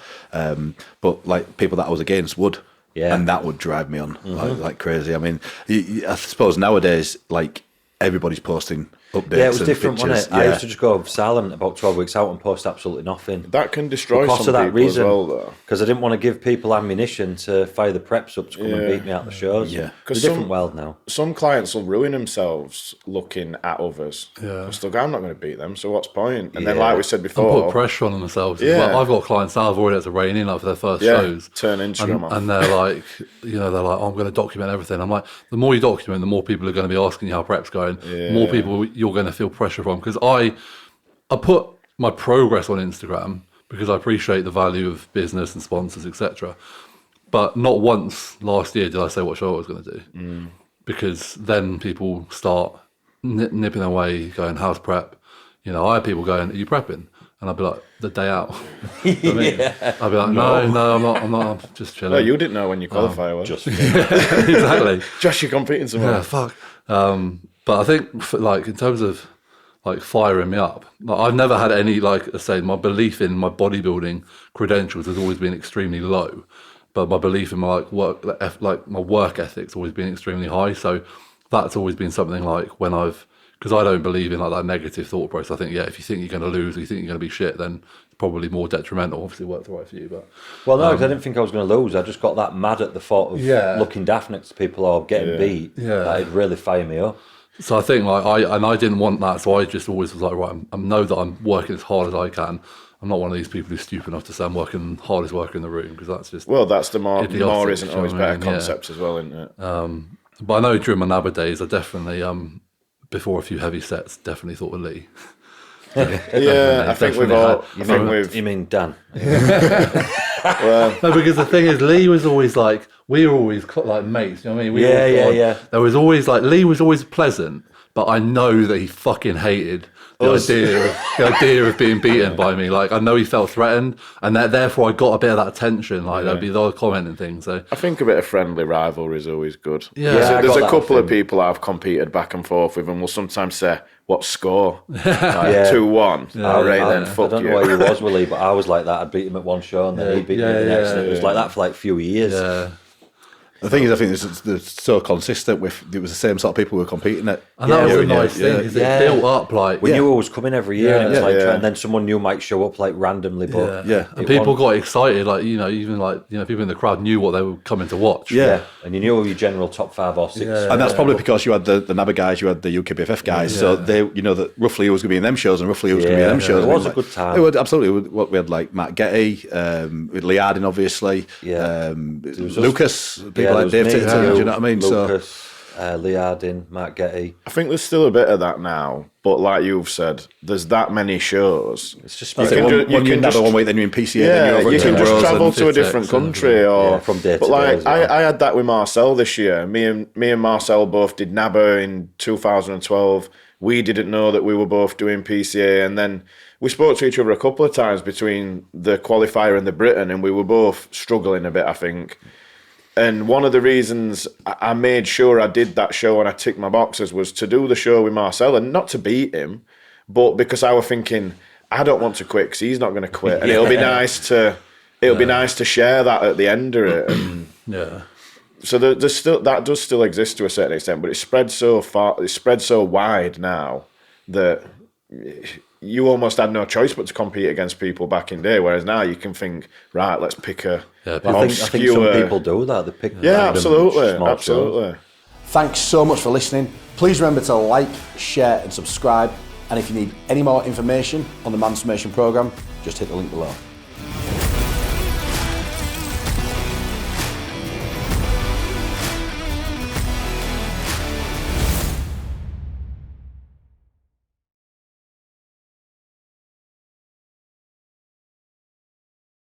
But like people that I was against would, and that would drive me on like crazy. I mean, I suppose nowadays like everybody's posting updates. Yeah, it was and different, pictures. wasn't it? I used to just go silent about 12 weeks out and post absolutely nothing. That can destroy because some of that people reason, as well, though. because I didn't want to give people ammunition to fire the preps up to come and beat me out the shows. Yeah. It's a different world now. Some clients will ruin themselves looking at others. Because they'll go, I'm not going to beat them, so what's the point? And then, like we said And before, put pressure on themselves. Yeah. Well, I've got clients now, I've already had to rein in like for their first shows. turn Instagram off. And they're like, oh, I'm going to document everything. I'm like, the more you document, the more people are going to be asking you how prep's going. The more people you're going to feel pressure from. Because I put my progress on Instagram because I appreciate the value of business and sponsors, etc. But not once last year did I say what show I was going to do. Because then people start nipping away, going, how's prep? I had people going, are you prepping? And I'd be like, the day out. I'd be like, no, I'm not, I'm just chilling. No, you didn't know when you qualify well. Just Exactly. Josh, you're competing tomorrow. Yeah, fuck. But I think, like, in terms of like firing me up, like, I've never had any, like I say, my belief in my bodybuilding credentials has always been extremely low, but my belief in my my work ethic's always been extremely high. So that's always been something like because I don't believe in like that negative thought process. I think, if you think you're going to lose or you think you're going to be shit, then it's probably more detrimental. Obviously, it worked right for you, but well, no, because I didn't think I was going to lose. I just got that mad at the thought of looking daft next to people or getting beat. That it'd really fire me up. So I think like I didn't want that, so I just always was like, right, I know that I'm working as hard as I can. I'm not one of these people who's stupid enough to say I'm working hardest worker in the room, because that's just that's the more idiotic, isn't always better concept as well, isn't it? But I know during my NABA days, I definitely before a few heavy sets, definitely thought of Lee. I think we've all. You mean Dan? No, because the thing is, Lee was always like, we were always like mates. You know what I mean? There was always like, Lee was always pleasant, but I know that he fucking hated the idea of being beaten by me. Like, I know he felt threatened, and therefore I got a bit of that attention. Like, there'd be the commenting things. So I think a bit of friendly rivalry is always good. Yeah, there's a couple of people I've competed back and forth with, and will sometimes say, "What score? 2-1." All right, then fuck you. I don't know why he was with Lee, but I was like that. I'd beat him at one show, and then he beat me at the next, and it was like that for like a few years. yeah. The thing is, I think they're so consistent with, it was the same sort of people who were competing at. And that was a nice thing, because it built up like. We knew it was coming every year, and it's like, and then someone new might show up like randomly, but and people got excited, like, even like, people in the crowd knew what they were coming to watch. And you knew your general top 5 or 6. And that's probably because you had the NABA guys, you had the UKBFF guys, so they, that roughly who was going to be in them shows and roughly who was going to be in them shows. It was a good time. It would absolutely. We had like Matt Getty, Lee Harding, obviously, Lucas, people like Dave Titton. Do you know what I mean? Lucas, Lee Harding, Matt Getty. I think there's still a bit of that now, but like you've said, there's that many shows. It's just one week, then you're in PCA, then you're over you can just travel to a 56 different country, or from day to but like day. I had that with Marcel this year. Me and Marcel both did NABA in 2012. We didn't know that we were both doing PCA, and then we spoke to each other a couple of times between the qualifier and the Britain, and we were both struggling a bit, I think. And one of the reasons I made sure I did that show and I ticked my boxes was to do the show with Marcel, and not to beat him, but because I was thinking, I don't want to quit because he's not going to quit, and it'll be nice to share that at the end of it. And so there's still, that does still exist to a certain extent, but it's spread so far, it's spread so wide now that you almost had no choice but to compete against people back in the day, whereas now you can think, right, let's pick a I think some people do that. They pick absolutely. Thanks so much for listening. Please remember to like, share and subscribe. And if you need any more information on the Transformation Programme, just hit the link below.